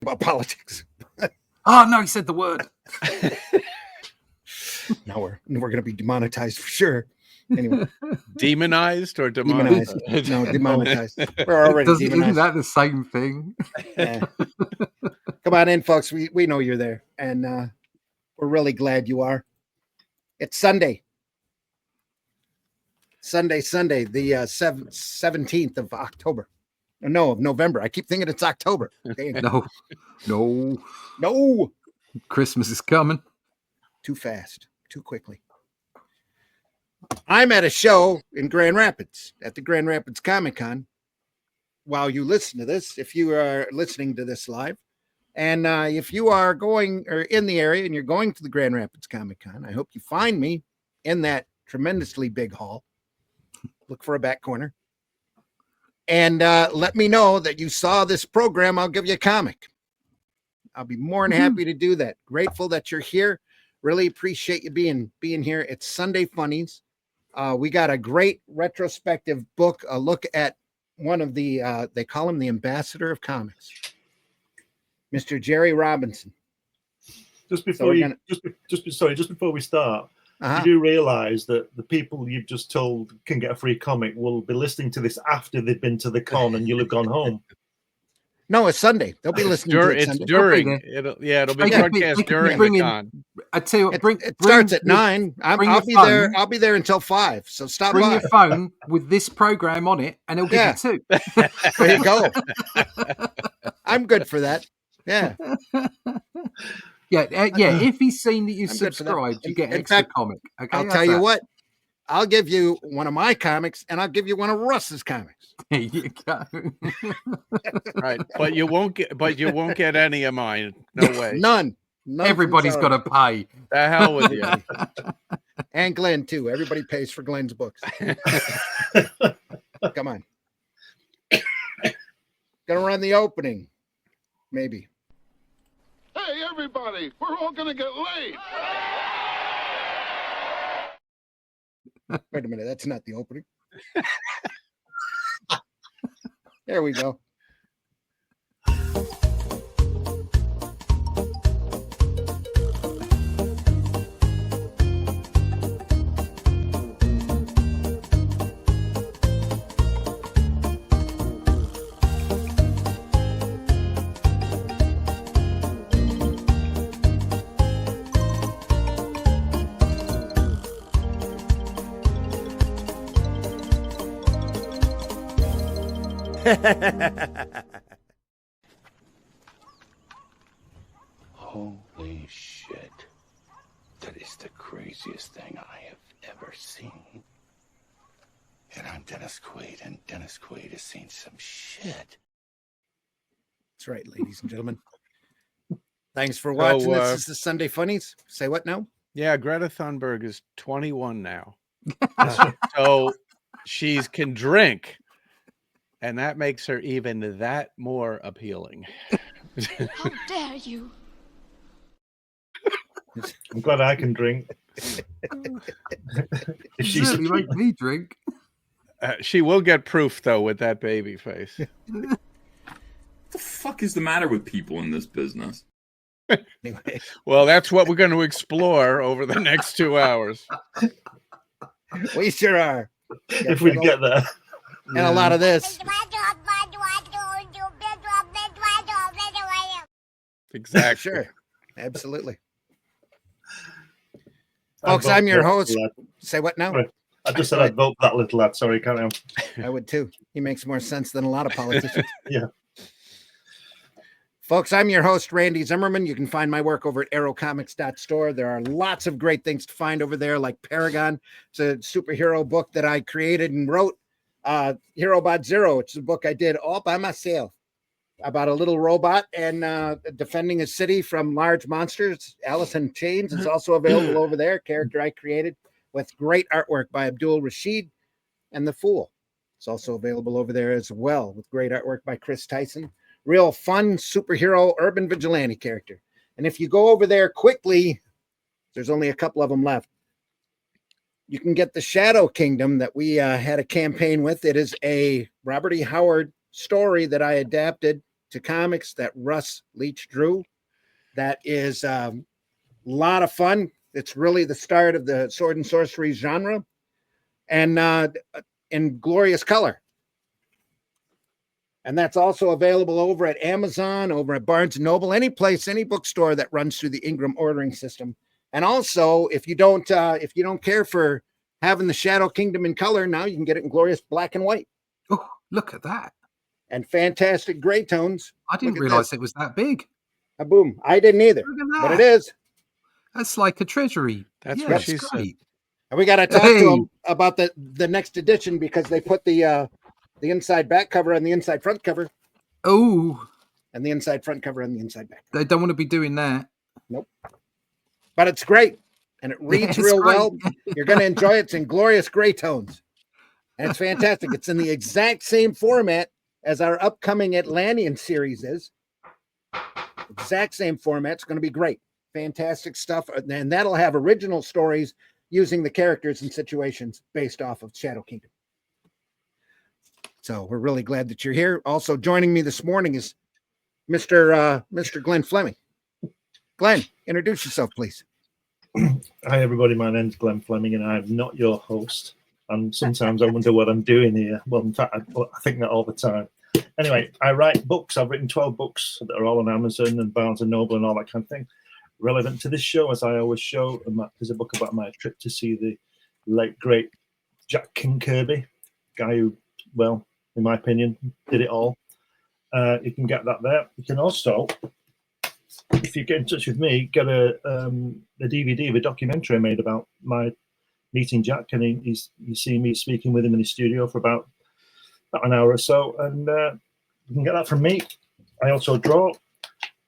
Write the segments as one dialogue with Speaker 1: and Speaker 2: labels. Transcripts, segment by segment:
Speaker 1: about politics.
Speaker 2: Oh no, he said the word.
Speaker 1: Now we're going to be demonetized for sure. Anyway,
Speaker 3: Demonized or
Speaker 1: demonized?
Speaker 3: demonized?
Speaker 1: No, demonetized. We're already
Speaker 2: Isn't
Speaker 1: demonized.
Speaker 2: that the same thing?
Speaker 1: Yeah. Come on in, folks. We know you're there, and we're really glad you are. It's Sunday. Sunday, the 17th of October. No, of November. I keep thinking it's October. Okay.
Speaker 2: No. Christmas is coming.
Speaker 1: Too fast, too quickly. I'm at a show in Grand Rapids at the Grand Rapids Comic Con. While you listen to this, if you are listening to this live, and if you are going or in the area and you're going to the Grand Rapids Comic Con, I hope you find me in that tremendously big hall. Look for a back corner. And let me know that you saw this program. I'll give you a comic. I'll be more than happy to do that. Grateful that you're here. Really appreciate you being here. It's Sunday Funnies. We got a great retrospective book, a look at one of the, they call him the ambassador of comics, Mr. Jerry Robinson.
Speaker 4: Just before just before we start, you do realize that the people you've just told can get a free comic will be listening to this after they've been to the con and you'll have gone home.
Speaker 1: No, it's Sunday. They'll be listening to it
Speaker 3: it's
Speaker 1: Sunday.
Speaker 3: during. It'll be broadcast during the con.
Speaker 2: I tell you what,
Speaker 1: it starts at 9. I'll be there. I'll be there until 5. So stop
Speaker 2: bring
Speaker 1: by.
Speaker 2: your phone with this program on it, and it'll give you 2.
Speaker 1: There you go. I'm good for that. Yeah.
Speaker 2: Yeah. If he's seen that you subscribed, you get extra comic. Okay,
Speaker 1: I'll tell you what. I'll give you one of my comics, and I'll give you one of Russ's comics.
Speaker 2: There you go.
Speaker 3: Right, but you won't get any of mine. No way.
Speaker 1: None.
Speaker 2: Everybody's got to pay.
Speaker 3: The hell with you.
Speaker 1: And Glenn too. Everybody pays for Glenn's books. Come on. Gonna run the opening. Maybe.
Speaker 5: Hey, everybody, we're all gonna get laid.
Speaker 1: Wait a minute, that's not the opening. There we go.
Speaker 6: Holy shit. That is the craziest thing I have ever seen. And I'm Dennis Quaid, and Dennis Quaid has seen some shit.
Speaker 1: That's right, ladies and gentlemen. Thanks for watching. This is the Sunday Funnies. Say what now?
Speaker 3: Yeah, Greta Thunberg is 21 now. So she can drink. And that makes her even that more appealing.
Speaker 7: How dare you?
Speaker 4: I'm glad I can drink.
Speaker 2: If she's really make me drink.
Speaker 3: She will get proof though with that baby face.
Speaker 8: What the fuck is the matter with people in this business?
Speaker 1: Anyway.
Speaker 3: Well, that's what we're going to explore over the next 2 hours.
Speaker 1: We sure are.
Speaker 4: If we get there.
Speaker 1: And a lot of this.
Speaker 3: Exactly.
Speaker 1: Sure. Absolutely. Folks, I'm your host. Say what now?
Speaker 4: Sorry. I just said I'd vote for that little lad. Sorry, carry on.
Speaker 1: I would too. He makes more sense than a lot of politicians.
Speaker 4: Yeah.
Speaker 1: Folks, I'm your host, Randy Zimmerman. You can find my work over at arrowcomics.store. There are lots of great things to find over there, like Paragon. It's a superhero book that I created and wrote. Hero Bot Zero. It's a book I did all by myself about a little robot and defending a city from large monsters. Alice in Chains is also available over there. Character I created with great artwork by Abdul Rashid, and The Fool. It's also available over there as well with great artwork by Chris Tyson. Real fun superhero urban vigilante character. And if you go over there quickly, there's only a couple of them left. You can get the Shadow Kingdom that we had a campaign with. It is a Robert E. Howard story that I adapted to comics that Russ Leach drew. That is a lot of fun. It's really the start of the sword and sorcery genre, and in glorious color. And that's also available over at Amazon, over at Barnes & Noble, any place, any bookstore that runs through the Ingram ordering system. And also, if you don't care for having the Shadow Kingdom in color, now you can get it in glorious black and white.
Speaker 2: Oh, look at that.
Speaker 1: And fantastic gray tones.
Speaker 2: I didn't realize it was that big.
Speaker 1: Boom. I didn't either.
Speaker 2: Look at that.
Speaker 1: But it is.
Speaker 2: That's like a treasury.
Speaker 3: That's what she said.
Speaker 1: And we got to talk to them about the next edition, because they put the inside back cover on the inside front cover.
Speaker 2: Oh.
Speaker 1: And the inside front cover on the inside back.
Speaker 2: They don't want to be doing that.
Speaker 1: Nope. But it's great. And it reads real well. You're going to enjoy it. It's in glorious gray tones. And it's fantastic. It's in the exact same format as our upcoming Atlantean series is. Exact same format. It's going to be great. Fantastic stuff. And that'll have original stories using the characters and situations based off of Shadow Kingdom. So we're really glad that you're here. Also joining me this morning is Mr. Glenn Fleming. Glenn, introduce yourself, please.
Speaker 4: Hi, everybody. My name's Glenn Fleming, and I'm not your host. And sometimes I wonder what I'm doing here. Well, in fact, I think that all the time. Anyway, I write books. I've written 12 books that are all on Amazon and Barnes & Noble and all that kind of thing. Relevant to this show, as I always show. And there's a book about my trip to see the late, great Jack King Kirby, guy who, well, in my opinion, did it all. You can get that there. You can also, if you get in touch with me, get a DVD of a documentary I made about my meeting Jack, and you see me speaking with him in the studio for about an hour or so, and you can get that from me. I also draw.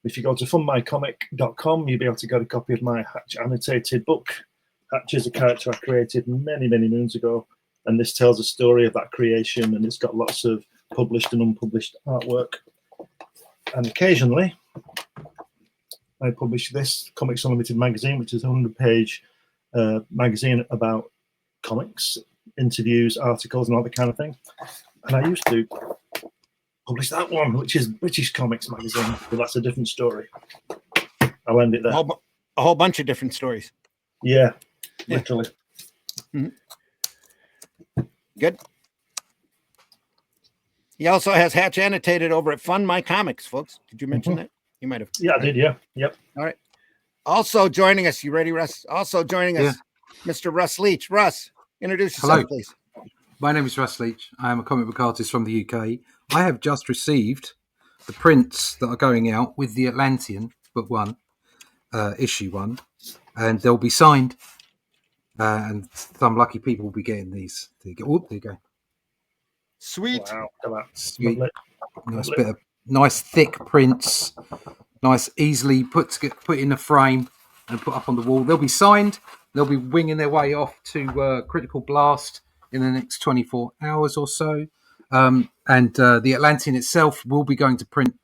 Speaker 4: If you go to funmycomic.com, you'll be able to get a copy of my Hatch annotated book. Hatch is a character I created many, many moons ago, and this tells a story of that creation, and it's got lots of published and unpublished artwork. And occasionally, I publish this Comics Unlimited magazine, which is a 100-page magazine about comics, interviews, articles, and all that kind of thing. And I used to publish that one, which is British Comics Magazine, but that's a different story. I'll end it there.
Speaker 1: A whole bunch of different stories.
Speaker 4: Yeah, literally.
Speaker 1: Mm-hmm. Good. He also has Hatch annotated over at Fun My Comics, folks. Did you mention that? You might have.
Speaker 4: Yeah, I did. Yeah. Yep.
Speaker 1: All right. Also joining us, you ready, Russ? Also joining us, Mr. Russ Leach. Russ, introduce yourself, please.
Speaker 2: My name is Russ Leach. I am a comic book artist from the UK. I have just received the prints that are going out with the Atlantean book 1, issue 1, and they'll be signed. And some lucky people will be getting these. There you go.
Speaker 1: Sweet.
Speaker 4: Wow.
Speaker 2: Sweet. Nice thick prints. Nice, easily put in a frame and put up on the wall. They'll be signed. They'll be winging their way off to Critical Blast in the next 24 hours or so. And the Atlantean itself will be going to print,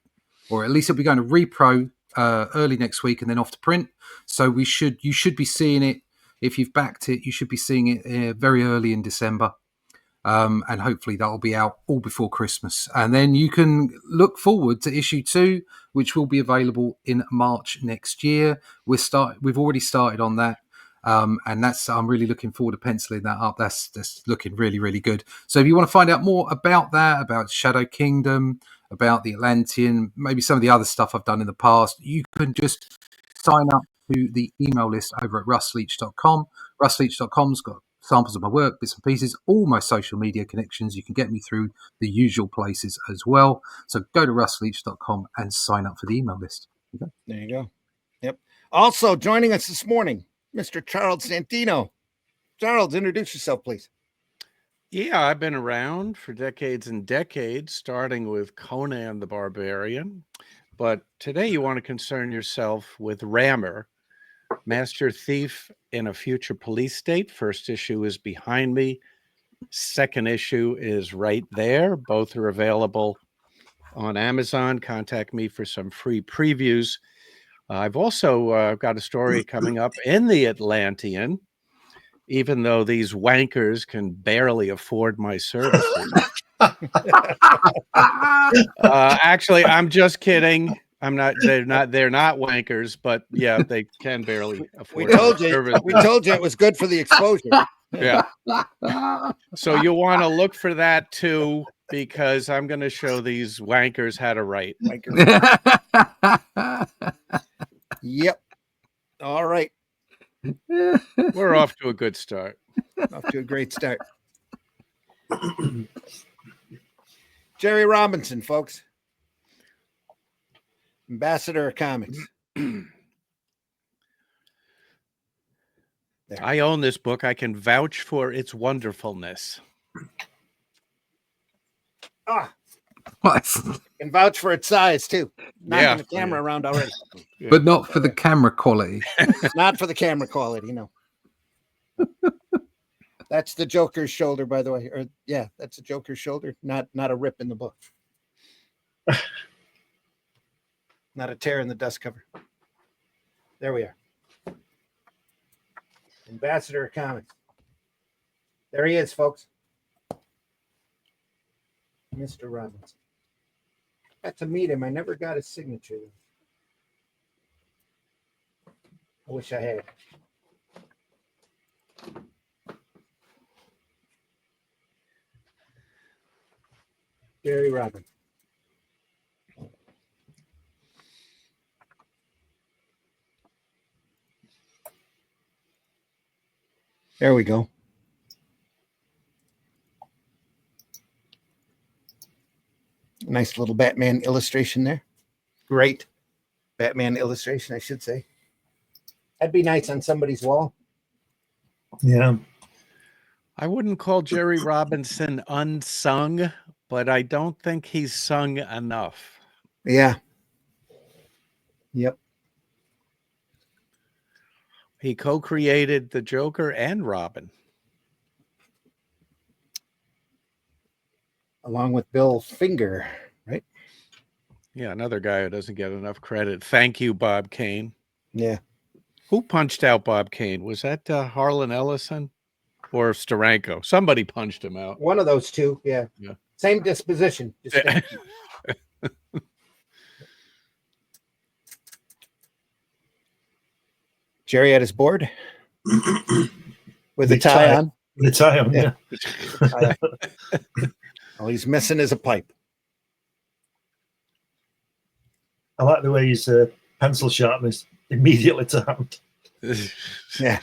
Speaker 2: or at least it'll be going to repro early next week and then off to print. So you should be seeing it. If you've backed it, you should be seeing it very early in December. And hopefully that'll be out all before Christmas. And then you can look forward to issue 2, which will be available in March next year. We've already started on that. And I'm really looking forward to penciling that up. That's looking really, really good. So if you want to find out more about that, about Shadow Kingdom, about the Atlantean, maybe some of the other stuff I've done in the past, you can just sign up to the email list over at russleach.com. Russleach.com's got samples of my work, bits and pieces, all my social media connections. You can get me through the usual places as well. So go to russleach.com and sign up for the email list. Okay.
Speaker 1: There you go. Yep. Also joining us this morning, Mr. Charles Santino. Charles, introduce yourself, please.
Speaker 3: Yeah, I've been around for decades and decades, starting with Conan the Barbarian. But today you want to concern yourself with Rammer, Master Thief in a Future Police State. First issue is behind me. Second issue is right there. Both are available on Amazon. Contact me for some free previews. I've also got a story coming up in the Atlantean, even though these wankers can barely afford my services. Actually, I'm just kidding. I'm not. They're not wankers, but yeah, they can barely afford.
Speaker 1: We told you it was good for the exposure.
Speaker 3: Yeah. So you want to look for that too, because I'm going to show these wankers how to write.
Speaker 1: Yep. All right.
Speaker 3: We're off to a good start.
Speaker 1: Off to a great start. Jerry Robinson, folks. Ambassador of Comics.
Speaker 3: I own this book. I can vouch for its wonderfulness.
Speaker 1: Can vouch for its size too. Knocking the camera around already.
Speaker 2: But not for the camera quality.
Speaker 1: Not for the camera quality, no. That's the Joker's shoulder, by the way. Or yeah, that's the Joker's shoulder, not a rip in the book. Not a tear in the dust cover. There we are. Ambassador of Comics. There he is, folks. Mr. Robinson. Got to meet him. I never got his signature. I wish I had. Jerry Robinson. There we go. Nice little Batman illustration there. Great Batman illustration, I should say. That'd be nice on somebody's wall.
Speaker 4: Yeah.
Speaker 3: I wouldn't call Jerry Robinson unsung, but I don't think he's sung enough.
Speaker 1: Yeah. Yep.
Speaker 3: He co-created the Joker and Robin.
Speaker 1: Along with Bill Finger, right?
Speaker 3: Yeah, another guy who doesn't get enough credit. Thank you, Bob Kane.
Speaker 1: Yeah.
Speaker 3: Who punched out Bob Kane? Was that Harlan Ellison or Steranko? Somebody punched him out.
Speaker 1: One of those two, yeah. Same disposition. Jerry at his board with the tie on.
Speaker 4: The tie on, yeah.
Speaker 1: All he's missing is a pipe.
Speaker 4: I like the way his pencil sharpness immediately to hand.
Speaker 1: Yeah.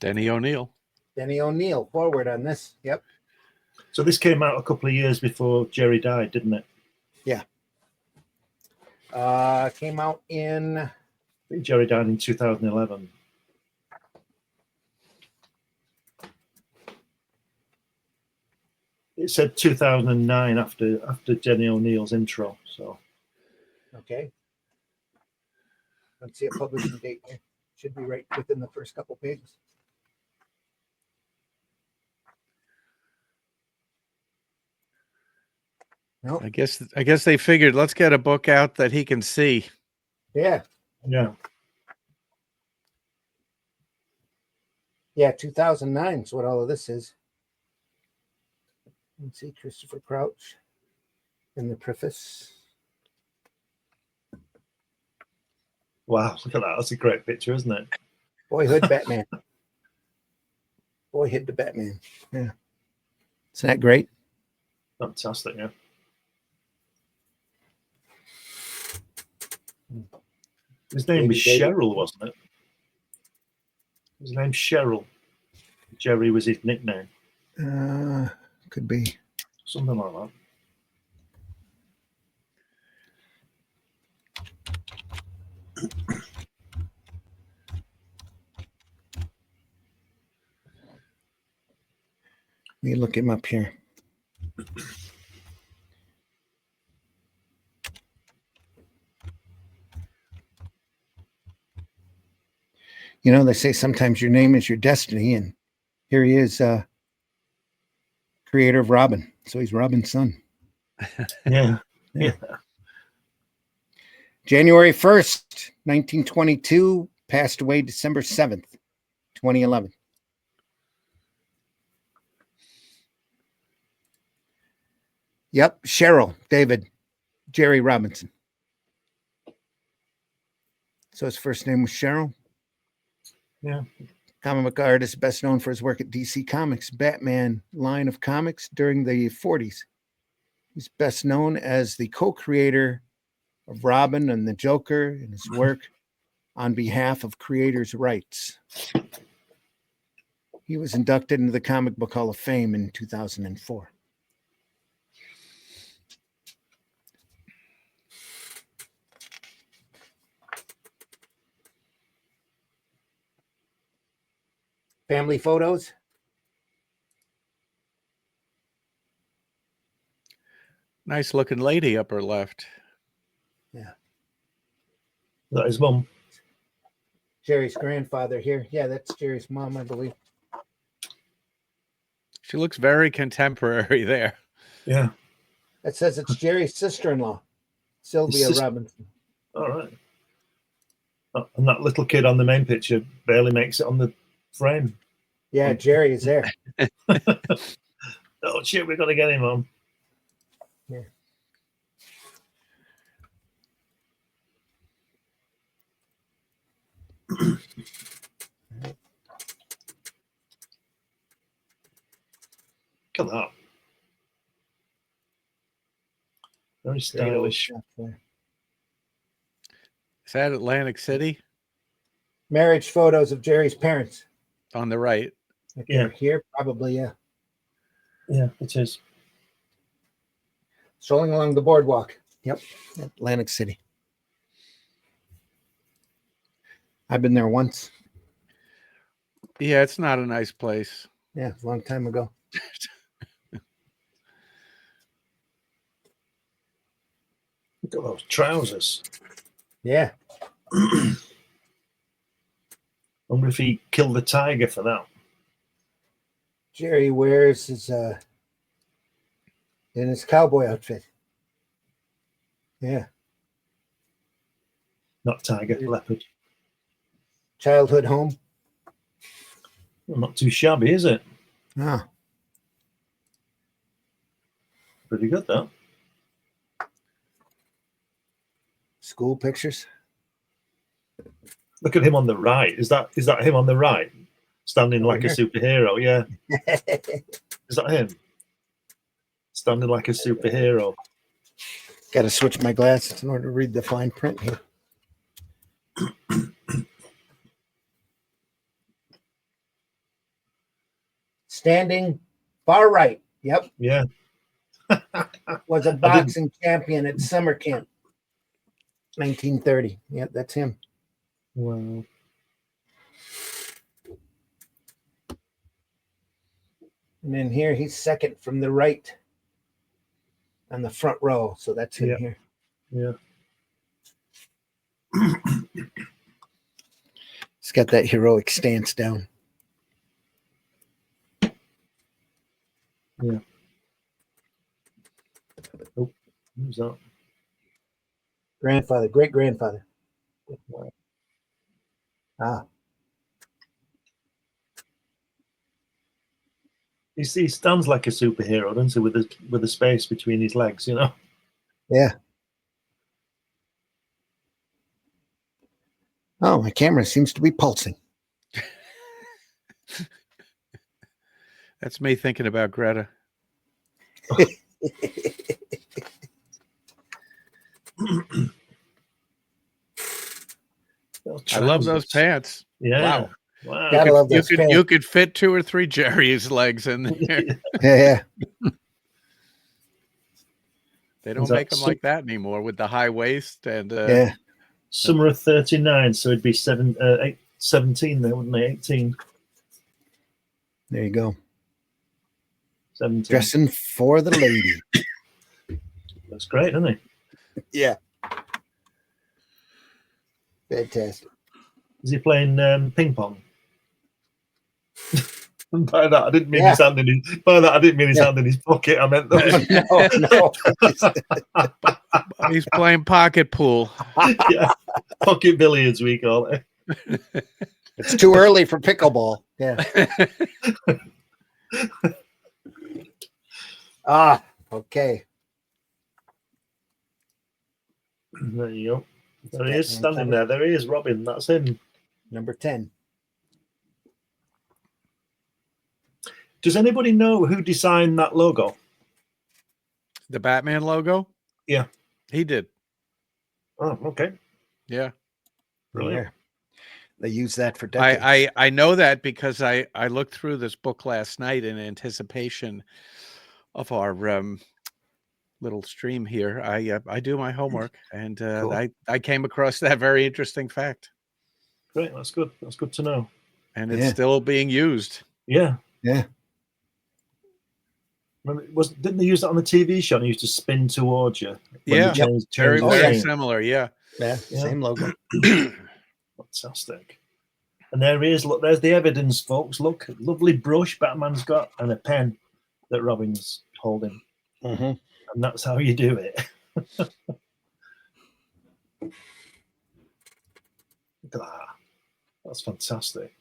Speaker 3: Denny O'Neil.
Speaker 1: Denny O'Neil forward on this. Yep.
Speaker 4: So this came out a couple of years before Jerry died, didn't it?
Speaker 1: Yeah. Came out in...
Speaker 4: I think Jerry died in 2011. It said 2009 after Jenny O'Neill's intro. So
Speaker 1: okay. Let's see a publishing date here. Should be right within the first couple pages.
Speaker 3: Nope. I guess they figured let's get a book out that he can see.
Speaker 1: Yeah.
Speaker 4: Yeah.
Speaker 1: Yeah, 2009 is what all of this is. Let's see, Christopher Crouch in the preface.
Speaker 4: Wow, look at that. That's a great picture, isn't it?
Speaker 1: Boyhood Batman. Boyhood to Batman. Yeah. Isn't that great?
Speaker 4: Fantastic, yeah. His name was Cheryl, wasn't it? His name's Cheryl. Jerry was his nickname.
Speaker 1: Could be.
Speaker 4: Something like that.
Speaker 1: Let me look him up here. You know, they say sometimes your name is your destiny, and here he is, creator of Robin. So he's Robin's son.
Speaker 4: Yeah.
Speaker 1: January 1st, 1922, passed away December 7th, 2011. Yep, Cheryl, David, Jerry Robinson. So his first name was Cheryl.
Speaker 4: Yeah.
Speaker 1: Comic book artist best known for his work at DC Comics, Batman line of comics during the 40s. He's best known as the co-creator of Robin and the Joker and his work on behalf of creators' rights. He was inducted into the Comic Book Hall of Fame in 2004. Family photos.
Speaker 3: Nice looking lady upper left.
Speaker 1: Yeah.
Speaker 4: Is that his mum?
Speaker 1: Jerry's grandfather here. Yeah, that's Jerry's mom, I believe.
Speaker 3: She looks very contemporary there.
Speaker 4: Yeah.
Speaker 1: It says it's Jerry's sister-in-law, Sylvia Robinson.
Speaker 4: All right. Oh, and that little kid on the main picture barely makes it on the frame.
Speaker 1: Yeah, Jerry is there.
Speaker 4: Oh, shit, we've got to get him on.
Speaker 1: Yeah.
Speaker 4: Look at that. Very stylish.
Speaker 3: Is that Atlantic City?
Speaker 1: Marriage photos of Jerry's parents.
Speaker 3: On the right.
Speaker 1: Yeah. Here, probably, yeah.
Speaker 4: Yeah, it is.
Speaker 1: Strolling along the boardwalk. Yep. Atlantic City. I've been there once.
Speaker 3: Yeah, it's not a nice place.
Speaker 1: Yeah, a long time ago.
Speaker 4: Look at those trousers.
Speaker 1: Yeah.
Speaker 4: Wonder if he killed the tiger for that.
Speaker 1: Jerry wears his in his cowboy outfit. Yeah.
Speaker 4: Not tiger, leopard.
Speaker 1: Childhood home.
Speaker 4: Well, not too shabby, is it?
Speaker 1: Ah.
Speaker 4: Pretty good, though.
Speaker 1: School pictures.
Speaker 4: Look at him on the right. Is that him on the right? Standing like a superhero, yeah. Is that him? Standing like a superhero.
Speaker 1: Got to switch my glasses in order to read the fine print here. Standing far right. Yep.
Speaker 4: Yeah.
Speaker 1: Was a boxing champion at summer camp. 1930. Yep, that's him.
Speaker 4: Wow.
Speaker 1: And then here he's second from the right on the front row. So that's him here.
Speaker 4: Yeah.
Speaker 1: He's got that heroic stance down.
Speaker 4: Yeah. Oh, who's that?
Speaker 1: Grandfather, great grandfather. Ah.
Speaker 4: He stands like a superhero, doesn't he? With a space between his legs, you know.
Speaker 1: Yeah. Oh, my camera seems to be pulsing.
Speaker 3: That's me thinking about Greta. I love those pants.
Speaker 4: Yeah.
Speaker 3: Wow.
Speaker 1: Gotta love those pants.
Speaker 3: You could fit 2 or 3 Jerry's legs in there.
Speaker 1: Yeah.
Speaker 3: They don't make them like that anymore with the high waist and
Speaker 1: yeah.
Speaker 4: Summer of 39, so it'd be 17 there, wouldn't it? 18.
Speaker 1: There you go.
Speaker 4: 17.
Speaker 1: Dressing for the lady.
Speaker 4: That's great, isn't it?
Speaker 1: Yeah. Fantastic.
Speaker 4: Is he playing ping pong? By that, I didn't mean his hand in his. By that, I didn't mean his hand in his pocket. I meant
Speaker 1: no.
Speaker 3: He's playing pocket pool.
Speaker 4: Yeah, pocket billiards we call it.
Speaker 1: It's too early for pickleball. Yeah. Okay.
Speaker 4: There you go. There he is standing there. There he is, Robin. That's him.
Speaker 1: Number 10.
Speaker 4: Does anybody know who designed that logo?
Speaker 3: The Batman logo?
Speaker 4: Yeah.
Speaker 3: He did.
Speaker 4: Oh, okay.
Speaker 3: Yeah.
Speaker 4: Brilliant.
Speaker 1: Yeah. They use that for decades.
Speaker 3: I know that because I looked through this book last night in anticipation of our little stream here. I do my homework, and
Speaker 1: Cool.
Speaker 3: I came across that very interesting fact.
Speaker 4: Great. That's good. That's good to know.
Speaker 3: And it's still being used.
Speaker 4: Yeah.
Speaker 1: Yeah.
Speaker 4: Didn't they use that on the TV show? And it used to spin towards you.
Speaker 3: Yeah. Very similar. Yeah.
Speaker 1: Yeah. Same logo.
Speaker 4: Fantastic. And there he is. Look, there's the evidence, folks. Look, lovely brush Batman's got and a pen that Robin's holding.
Speaker 1: Mm-hmm.
Speaker 4: And that's how you do it. Look at that. That's fantastic.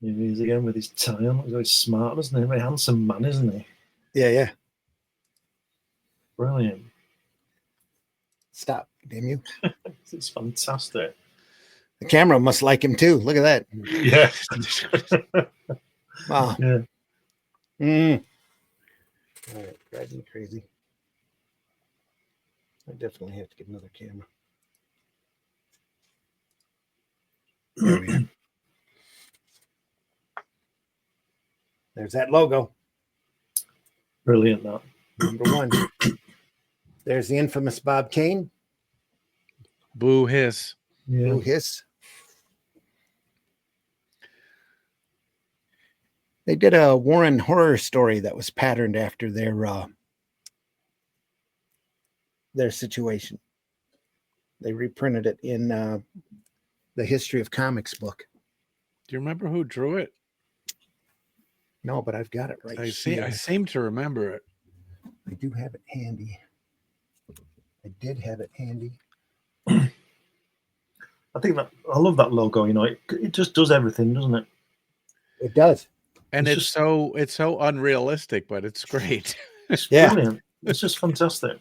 Speaker 4: Here he is again with his tie on. He's very smart, isn't he? Very handsome man, isn't he?
Speaker 1: Yeah, yeah.
Speaker 4: Brilliant.
Speaker 1: Stop, damn you.
Speaker 4: It's fantastic.
Speaker 1: The camera must like him too. Look at that.
Speaker 4: Yeah.
Speaker 1: Wow.
Speaker 4: Yeah.
Speaker 1: All right, drives me crazy. I definitely have to get another camera. There we are. There's that logo.
Speaker 4: Brilliant, that.
Speaker 1: Number 1. There's the infamous Bob Kane.
Speaker 3: Boo hiss.
Speaker 4: Yeah.
Speaker 1: Boo hiss. They did a Warren horror story that was patterned after their situation. They reprinted it in the History of Comics book.
Speaker 3: Do you remember who drew it?
Speaker 1: No, but I've got it right
Speaker 3: I seem to remember it.
Speaker 1: I do have it handy. I did have it handy.
Speaker 4: I think that I love that logo. You know, it just does everything, doesn't it?
Speaker 1: It does,
Speaker 3: and it's so unrealistic, but it's great.
Speaker 4: It's brilliant. It's just fantastic.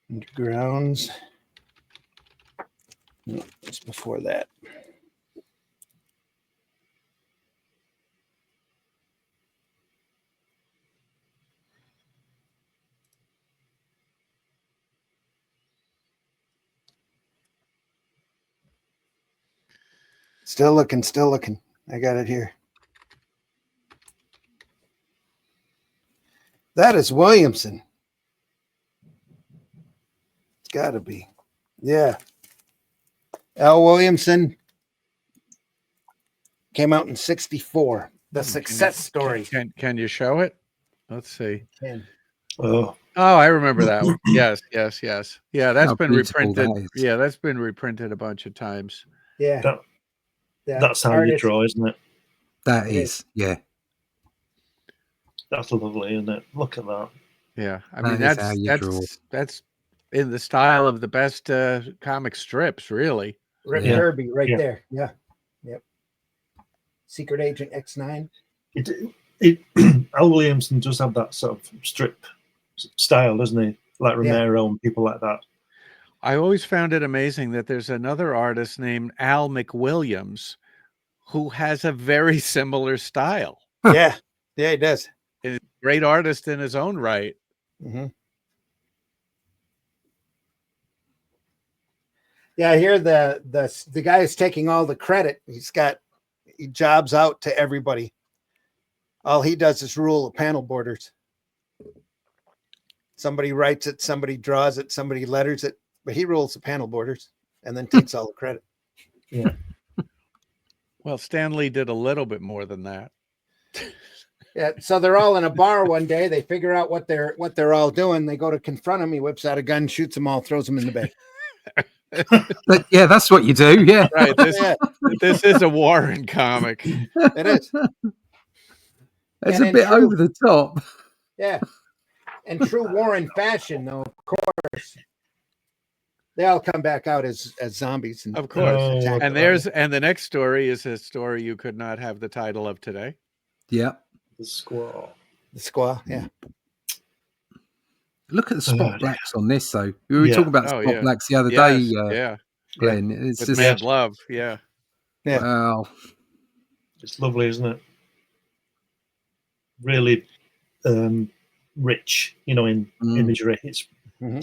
Speaker 1: Undergrounds. No, it's before that. Still looking, still looking. I got it here. That is Williamson. It's got to be. Yeah. Al Williamson came out in '64. The Success Story.
Speaker 3: Can you show it? Let's see.
Speaker 4: Oh,
Speaker 3: I remember that one. Yes. Yeah, that's been reprinted.
Speaker 2: Yeah,
Speaker 3: that's been reprinted a bunch of times.
Speaker 1: Yeah.
Speaker 4: That's how you draw, isn't it?
Speaker 2: That is, yeah.
Speaker 4: That's lovely, isn't it? Look at that.
Speaker 3: Yeah, I mean that's in the style of the best comic strips, really.
Speaker 1: Rip Kirby, right there. Yeah, yep. Secret Agent X9.
Speaker 4: Al Williamson does have that sort of strip style, doesn't he? Like Romero and people like that.
Speaker 3: I always found it amazing that there's another artist named Al McWilliams who has a very similar style.
Speaker 1: Yeah, he does.
Speaker 3: He's a great artist in his own right.
Speaker 1: Mm-hmm. Yeah, I hear the guy is taking all the credit. He jobs out to everybody. All he does is rule the panel borders. Somebody writes it, somebody draws it, somebody letters it, but he rules the panel borders and then takes all the credit.
Speaker 4: Yeah.
Speaker 3: Well, Stan Lee did a little bit more than that.
Speaker 1: Yeah, so they're all in a bar one day. They figure out what they're all doing. They go to confront him. He whips out a gun, shoots them all, throws them in the bay.
Speaker 2: But yeah, that's what you do. Yeah,
Speaker 3: Right. This is a Warren comic.
Speaker 1: It is.
Speaker 2: it's
Speaker 1: And
Speaker 2: a
Speaker 1: in
Speaker 2: bit
Speaker 1: true-
Speaker 2: over the top.
Speaker 1: Yeah. In true Warren fashion, though, of course, they all come back out as zombies. And,
Speaker 3: Of course.
Speaker 4: Oh,
Speaker 3: And the next story is a story you could not have the title of today.
Speaker 2: Yeah.
Speaker 4: the squaw.
Speaker 1: The squaw, yeah.
Speaker 2: Look at the spot
Speaker 4: Oh,
Speaker 2: blacks on this, though. We were
Speaker 4: Yeah.
Speaker 2: talking about
Speaker 3: Oh,
Speaker 2: spot
Speaker 3: yeah.
Speaker 2: blacks the other
Speaker 3: Yes,
Speaker 2: day,
Speaker 3: yeah.
Speaker 2: Glenn. It's
Speaker 3: With
Speaker 2: just
Speaker 3: Mad Love, yeah.
Speaker 1: Yeah.
Speaker 2: wow.
Speaker 4: It's lovely, isn't it? Really rich, in imagery. It's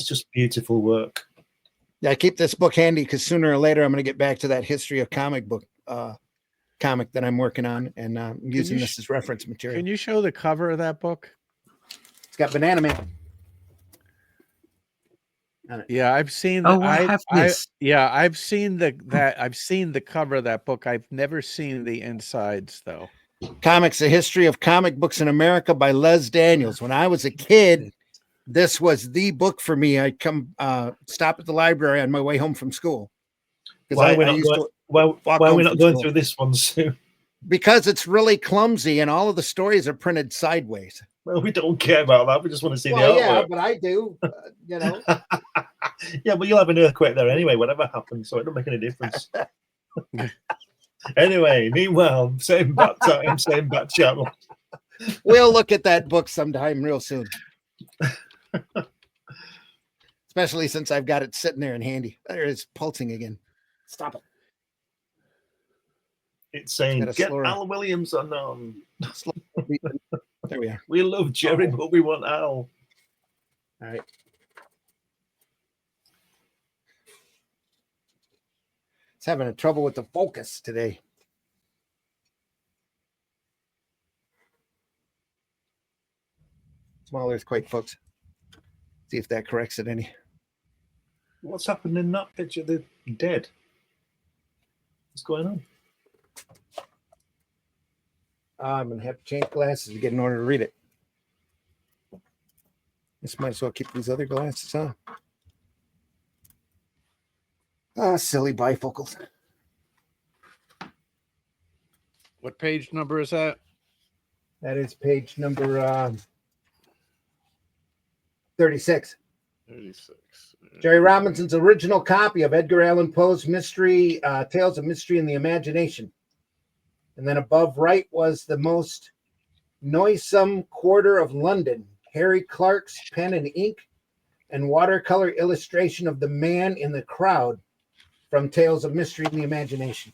Speaker 4: just beautiful work.
Speaker 1: Yeah, I keep this book handy because sooner or later I'm going to get back to that history of comic book comic that I'm working on, and I'm using this as reference material.
Speaker 3: Can you show the cover of that book?
Speaker 1: It's got Banana Man.
Speaker 3: Yeah, I've seen.
Speaker 2: Oh, I have this.
Speaker 3: I've seen I've seen the cover of that book. I've never seen the insides though.
Speaker 1: Comics: A History of Comic Books in America by Les Daniels. When I was a kid, this was the book for me. I'd come stop at the library on my way home from school.
Speaker 4: Why are we not going through this one soon?
Speaker 1: Because it's really clumsy and all of the stories are printed sideways.
Speaker 4: Well, we don't care about that. We just want to see the artwork.
Speaker 1: Yeah, but I do,
Speaker 4: Yeah, but you'll have an earthquake there anyway, whatever happens, so it don't make any difference. Anyway, meanwhile, same bat time, same bat channel.
Speaker 1: We'll look at that book sometime real soon. Especially since I've got it sitting there in handy. There it's pulsing again. Stop it.
Speaker 4: It's saying, get Al Williams on.
Speaker 1: There we are.
Speaker 4: We love Jerry, but we want Al.
Speaker 1: All right. It's having a trouble with the focus today. Small earthquake, folks. See if that corrects it any.
Speaker 4: What's happened in that picture? They're dead. What's going on?
Speaker 1: I'm going to have to change glasses to get in order to read it. Just might as well keep these other glasses on. Silly bifocals.
Speaker 3: What page number is that?
Speaker 1: That is page number 36.
Speaker 3: 36.
Speaker 1: Jerry Robinson's original copy of Edgar Allan Poe's mystery, Tales of Mystery and the Imagination. And then above right was the most noisome quarter of London. Harry Clark's pen and ink and watercolor illustration of the man in the crowd from Tales of Mystery and the Imagination.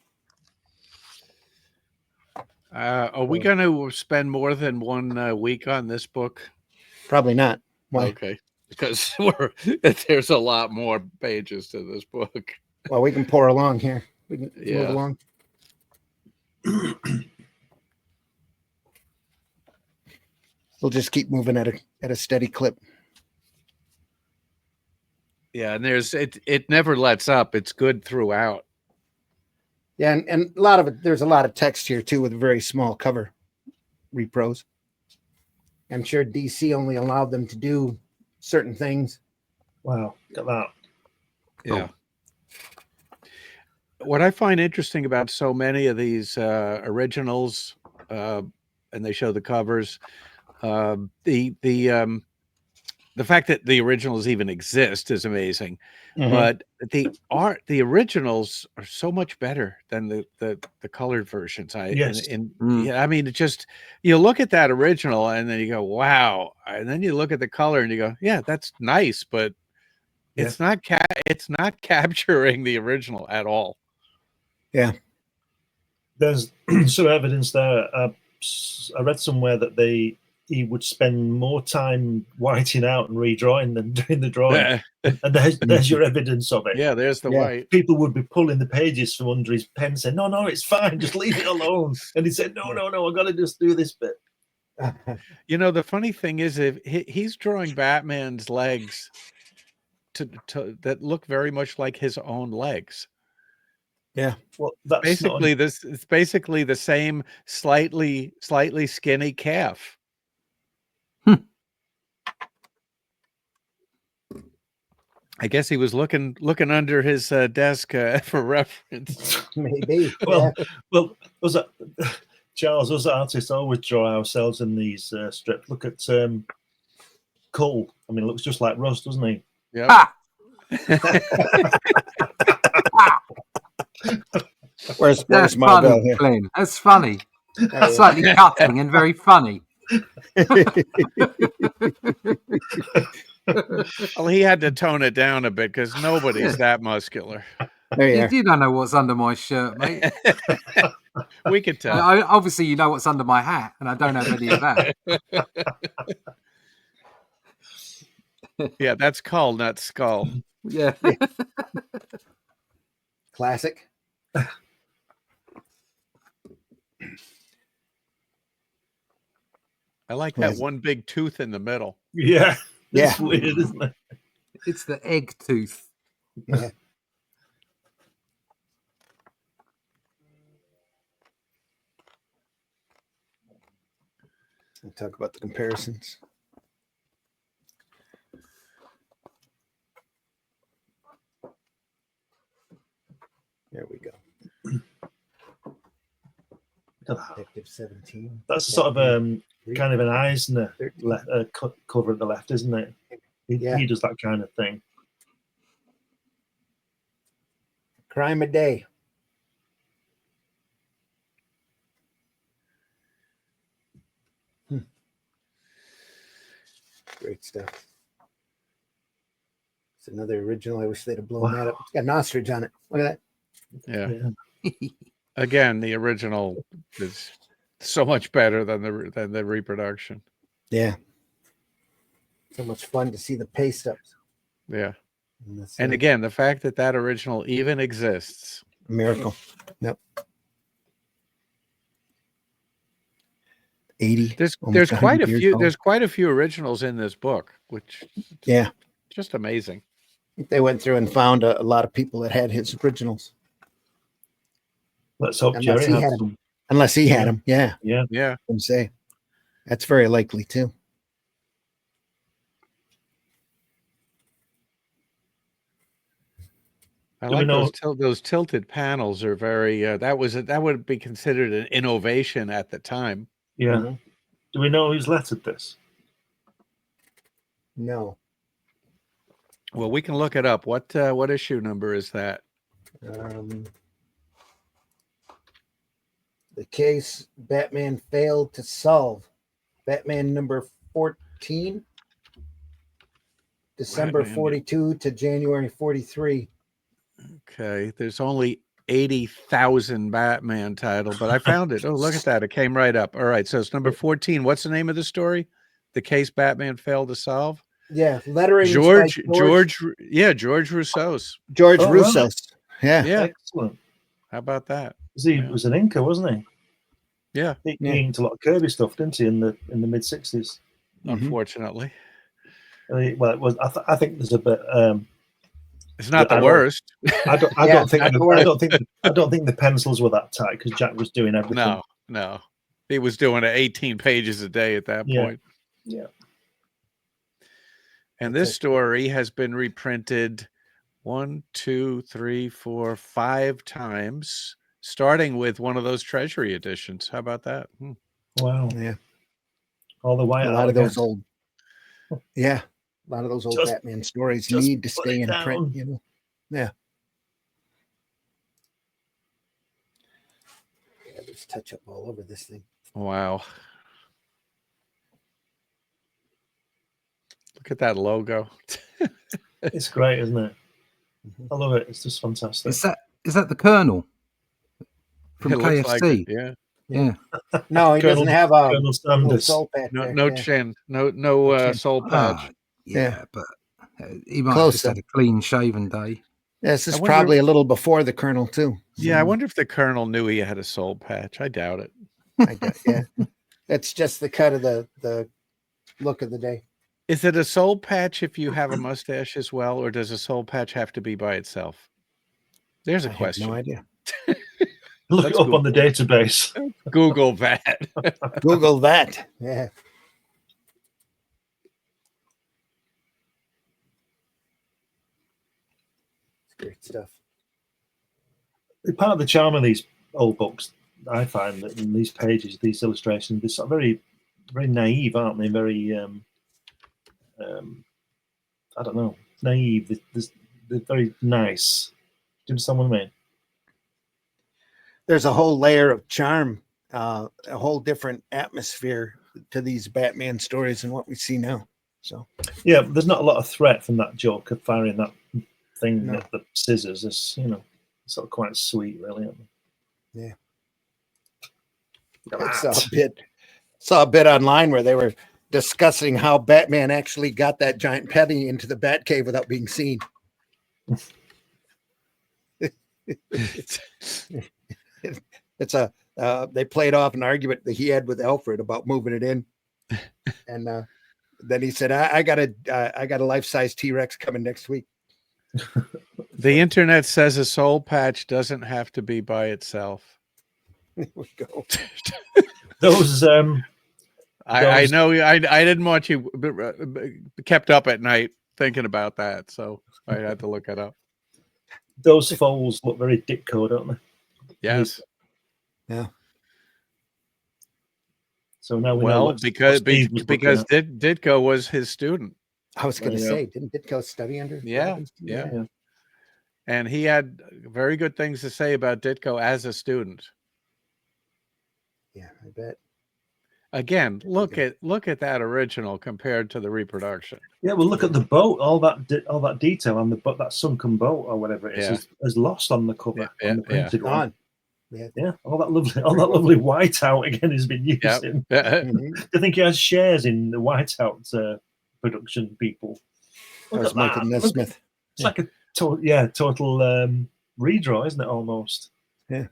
Speaker 3: Are we going to spend more than 1 week on this book?
Speaker 1: Probably not. Why?
Speaker 3: Okay. Because there's a lot more pages to this book.
Speaker 1: Well, we can pour along here. We can move along. We'll just keep moving at a steady clip.
Speaker 3: Yeah, and it never lets up. It's good throughout.
Speaker 1: Yeah, and a lot of it, there's a lot of text here too with very small cover repros. I'm sure DC only allowed them to do certain things.
Speaker 4: Wow, look at that.
Speaker 3: Yeah. What I find interesting about so many of these originals, and they show the covers, the fact that the originals even exist is amazing. Mm-hmm. But the originals are so much better than the colored versions.
Speaker 4: Yes.
Speaker 3: I mean, it just, you look at that original and then you go, wow. And then you look at the color and you go, yeah, that's nice, but it's not capturing the original at all.
Speaker 1: Yeah.
Speaker 4: There's some evidence there. I read somewhere that he would spend more time whiting out and redrawing than doing the drawing. And there's your evidence of it.
Speaker 3: Yeah, there's the white.
Speaker 4: People would be pulling the pages from under his pen saying, no, it's fine. Just leave it alone. And he said, no, I got to just do this bit.
Speaker 3: You know, the funny thing is, if he's drawing Batman's legs that look very much like his own legs.
Speaker 1: Yeah.
Speaker 4: Well, that's
Speaker 3: it's basically the same slightly skinny calf. I guess he was looking under his desk for reference.
Speaker 1: Maybe.
Speaker 4: Well, us, Charles, us artists always draw ourselves in these strips. Look at Cole. I mean, it looks just like Russ, doesn't he?
Speaker 3: Yeah.
Speaker 2: Ah!
Speaker 1: Where's
Speaker 2: That's
Speaker 1: Marvel
Speaker 2: funny,
Speaker 1: here?
Speaker 2: Glenn. That's funny.
Speaker 1: Oh, yeah.
Speaker 2: Slightly cutting and very funny.
Speaker 3: Well, he had to tone it down a bit because nobody's that muscular.
Speaker 1: There you are.
Speaker 2: You don't know what's under my shirt, mate.
Speaker 3: We could tell.
Speaker 2: Obviously, you know what's under my hat, and I don't have any of that.
Speaker 3: Yeah, that's Cull, not Skull.
Speaker 2: Yeah.
Speaker 1: Classic.
Speaker 3: I like that one big tooth in the middle.
Speaker 4: Yeah.
Speaker 1: Yeah.
Speaker 4: It's weird, isn't it?
Speaker 2: It's the egg tooth.
Speaker 1: Yeah. We'll talk about the comparisons. There we go. Detective 17.
Speaker 4: That's sort of kind of an Eisner cover at the left, isn't it? He does that kind of thing.
Speaker 1: Crime a Day. Great stuff. It's another original. I wish they'd have blown that up. It's got an ostrich on it. Look at
Speaker 3: that. Yeah. Again, the original is so much better than the reproduction.
Speaker 1: Yeah. So much fun to see the paste ups.
Speaker 3: Yeah. And again, the fact that original even exists.
Speaker 1: A miracle. Yep. 80.
Speaker 3: There's quite a few. There's quite a few originals in this book, which just amazing.
Speaker 1: They went through and found a lot of people that had his originals.
Speaker 4: Let's hope Jerry had them.
Speaker 1: Unless he had them, yeah.
Speaker 3: I'm
Speaker 1: saying that's very likely too.
Speaker 3: I like those tilted panels are very. That would be considered an innovation at the time.
Speaker 4: Yeah. Mm-hmm. Do we know who's lettered this?
Speaker 1: No.
Speaker 3: Well, we can look it up. What issue number is that?
Speaker 1: The case Batman failed to solve. Batman number 14. December 42 to January 43.
Speaker 3: Okay, there's only 80,000 Batman title, but I found it. Oh, look at that. It came right up. All right, so it's number 14. What's the name of the story? The case Batman failed to solve?
Speaker 1: Yeah, lettering.
Speaker 3: George Rousseau's.
Speaker 1: George Rousseau's.
Speaker 3: Right.
Speaker 4: Yeah. Excellent.
Speaker 3: How about that?
Speaker 4: He was an inker, wasn't he?
Speaker 3: Yeah.
Speaker 4: He inked a lot of Kirby stuff, didn't he, in the mid 60s?
Speaker 3: Unfortunately.
Speaker 4: Well, it was. I think there's a bit.
Speaker 3: It's not the worst.
Speaker 4: I don't think the pencils were that tight because Jack was doing everything.
Speaker 3: No, he was doing 18 pages a day at that point.
Speaker 4: Yeah.
Speaker 3: And this story has been reprinted 1, 2, 3, 4, 5 times, starting with one of those Treasury editions. How about that?
Speaker 4: Wow.
Speaker 1: Yeah.
Speaker 4: All the way.
Speaker 1: A lot of those old. Yeah. A lot of those old Batman stories need to stay in print, you know. Yeah. Yeah, there's touch up all over this thing.
Speaker 3: Wow. Look at that logo.
Speaker 4: It's great, isn't it? I love it. It's just fantastic.
Speaker 2: Is that the Colonel from KFC?
Speaker 3: Like it,
Speaker 2: yeah.
Speaker 1: No, he doesn't have a
Speaker 4: soul
Speaker 1: patch.
Speaker 3: No chin. No soul patch.
Speaker 2: Yeah, but he might have just had a clean shaven day.
Speaker 1: Yeah, this is probably a little before the Colonel too.
Speaker 3: Yeah, I wonder if the Colonel knew he had a soul patch. I doubt it.
Speaker 1: Yeah. That's just the cut of the look of the day.
Speaker 3: Is it a soul patch if you have a mustache as well, or does a soul patch have to be by itself? There's a question.
Speaker 1: No idea.
Speaker 4: Look it up on the database.
Speaker 3: Google that.
Speaker 1: Google that. Yeah. Great stuff.
Speaker 4: Part of the charm of these old books, I find, that in these pages, these illustrations, they're sort of very, very naive, aren't they? Very, I don't know, naive. They're very nice. Do you understand what I mean?
Speaker 1: There's a whole layer of charm, a whole different atmosphere to these Batman stories than what we see now. So
Speaker 4: yeah, there's not a lot of threat from that Joker firing that thing
Speaker 1: No.
Speaker 4: at the scissors. It's, you know, sort of quite sweet, really. Aren't they?
Speaker 1: Yeah.
Speaker 4: Got
Speaker 1: I
Speaker 4: that.
Speaker 1: saw a bit online where they were discussing how Batman actually got that giant penny into the Batcave without being seen. It's a they played off an argument that he had with Alfred about moving it in, and then he said, "I got a life-size T-Rex coming next week."
Speaker 3: The internet says a soul patch doesn't have to be by itself.
Speaker 1: There we go.
Speaker 4: Those
Speaker 3: I know I didn't want you kept up at night thinking about that, so I had to look it up.
Speaker 4: those foals look very Ditko, don't they?
Speaker 3: Yes.
Speaker 1: Yeah.
Speaker 4: So now we know
Speaker 3: Well,
Speaker 4: what
Speaker 3: because
Speaker 4: Steve was looking at.
Speaker 3: Ditko was his student.
Speaker 1: I was going to
Speaker 4: There you
Speaker 1: say, didn't Ditko study under?
Speaker 3: Yeah,
Speaker 1: Robinson?
Speaker 3: yeah. And he had very good things to say about Ditko as a student.
Speaker 1: Yeah, I bet.
Speaker 3: Again, look at that original compared to the reproduction.
Speaker 4: Yeah, well, look at the boat. All that detail on the boat, that sunken boat or whatever it is, is lost on the cover on the printed one. Yeah, all that lovely whiteout again has been used.
Speaker 3: Yep.
Speaker 4: Do you think he has shares in the whiteout production people?
Speaker 1: That was Michael Nesmith.
Speaker 4: It's like a total redraw, isn't it? Almost.
Speaker 1: Yeah.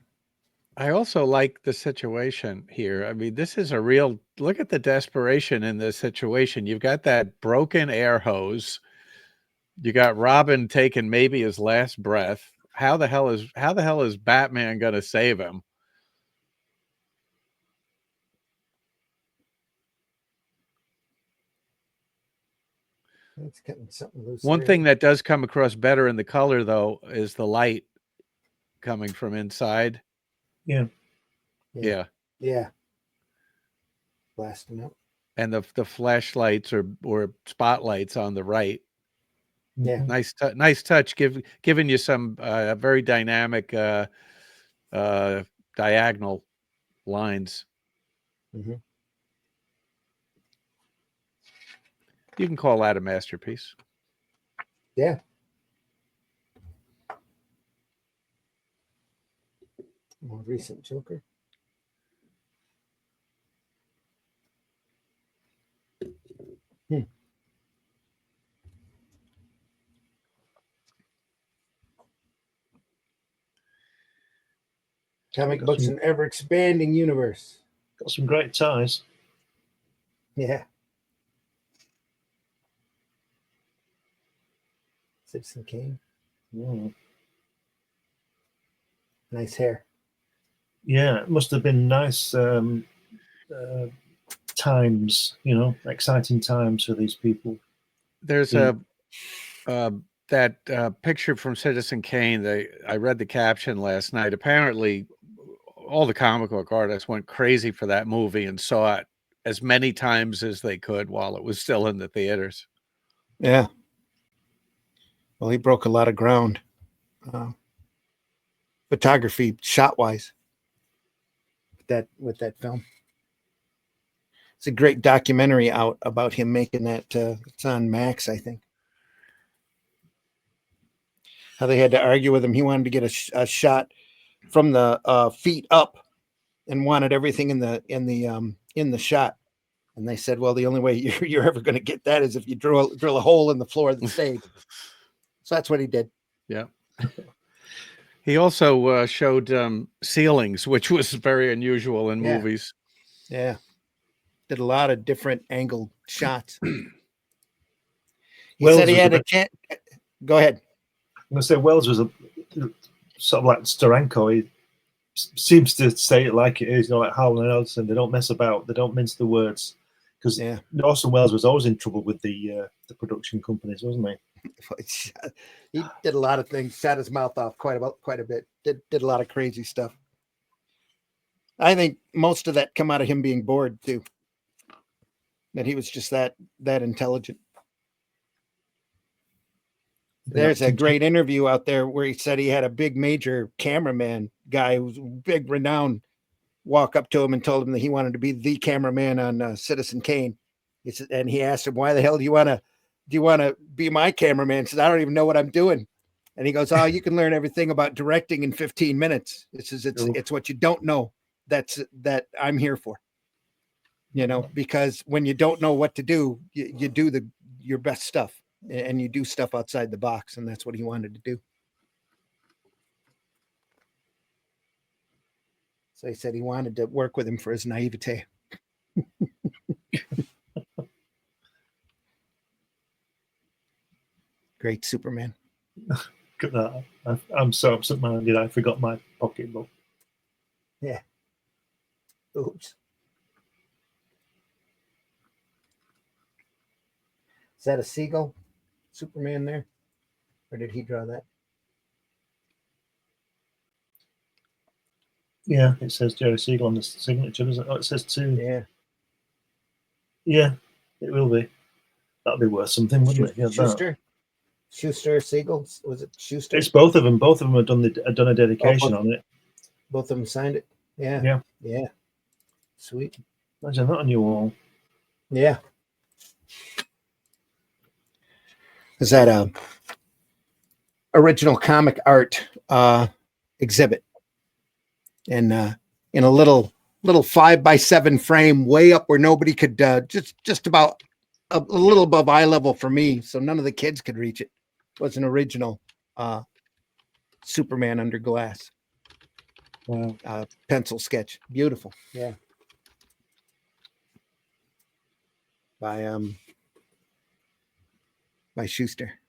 Speaker 3: I also like the situation here. I mean, this is a real look at the desperation in this situation. You've got that broken air hose. You got Robin taking maybe his last breath. How the hell is Batman going to save him?
Speaker 1: It's getting something loose.
Speaker 3: One thing that does come across better in the color, though, is the light coming from inside.
Speaker 4: Yeah.
Speaker 1: Blasting up.
Speaker 3: And the flashlights or spotlights on the right.
Speaker 1: Yeah.
Speaker 3: Nice touch. Giving you some very dynamic diagonal lines.
Speaker 1: Mm-hmm.
Speaker 3: You can call that a masterpiece.
Speaker 1: Yeah. More recent Joker. Comic books, an ever-expanding universe.
Speaker 4: Got some great ties.
Speaker 1: Yeah. Citizen Kane. Nice hair.
Speaker 4: Yeah, it must have been nice times, exciting times for these people.
Speaker 3: There's that picture from Citizen Kane. I read the caption last night. Apparently, all the comic book artists went crazy for that movie and saw it as many times as they could while it was still in the theaters.
Speaker 1: Yeah. Well, he broke a lot of ground, photography, shot-wise, with that film. It's a great documentary out about him making that. It's on Max, I think. How they had to argue with him. He wanted to get a shot from the feet up, and wanted everything in the shot. And they said, "Well, the only way you're ever going to get that is if you drill a hole in the floor of the stage." So that's what he did.
Speaker 3: Yeah. He also showed ceilings, which was very unusual in movies.
Speaker 1: Yeah. Did a lot of different angled shots. He said he had a chance. Go ahead.
Speaker 4: I'm going to say Wells was a sort of like Steranko. He seems to say it like it is, like Howland and Elson. They don't mess about. They don't mince the words. Because Orson Welles was always in trouble with the production companies, wasn't he?
Speaker 1: He did a lot of things. Shot his mouth off quite a bit. Did a lot of crazy stuff. I think most of that come out of him being bored too. That he was just that intelligent. There's a great interview out there where he said he had a big major cameraman guy who's big renowned walk up to him and told him that he wanted to be the cameraman on Citizen Kane. He said, and he asked him, "Why the hell do you want to be my cameraman?" He says, "I don't even know what I'm doing." And he goes, "Oh, you can learn everything about directing in 15 minutes." He says, "It's what you don't know that I'm here for." Because when you don't know what to do, you do your best stuff, and you do stuff outside the box, and that's what he wanted to do. So he said he wanted to work with him for his naivete. Great Superman.
Speaker 4: I'm so absent-minded. I forgot my pocketbook.
Speaker 1: Yeah. Oops. Is that a seagull Superman there? Or did he draw that?
Speaker 4: Yeah, it says Jerry Siegel on the signature, doesn't it? Oh, it says 2.
Speaker 1: Yeah.
Speaker 4: Yeah, it will be. That'd be worth something, wouldn't it? Yeah,
Speaker 1: Schuster, Siegel? Was it Schuster?
Speaker 4: It's both of them. Both of them have done a dedication on it.
Speaker 1: Both of them signed it? Yeah.
Speaker 4: Yeah.
Speaker 1: Yeah. Sweet.
Speaker 4: Imagine that on your wall.
Speaker 1: Yeah. Is that a original comic art exhibit? And in a little 5x7 frame, way up where nobody could, just about a little above eye level for me, so none of the kids could reach it. It was an original Superman under glass.
Speaker 4: Wow.
Speaker 1: Pencil sketch. Beautiful. Yeah. By Schuster.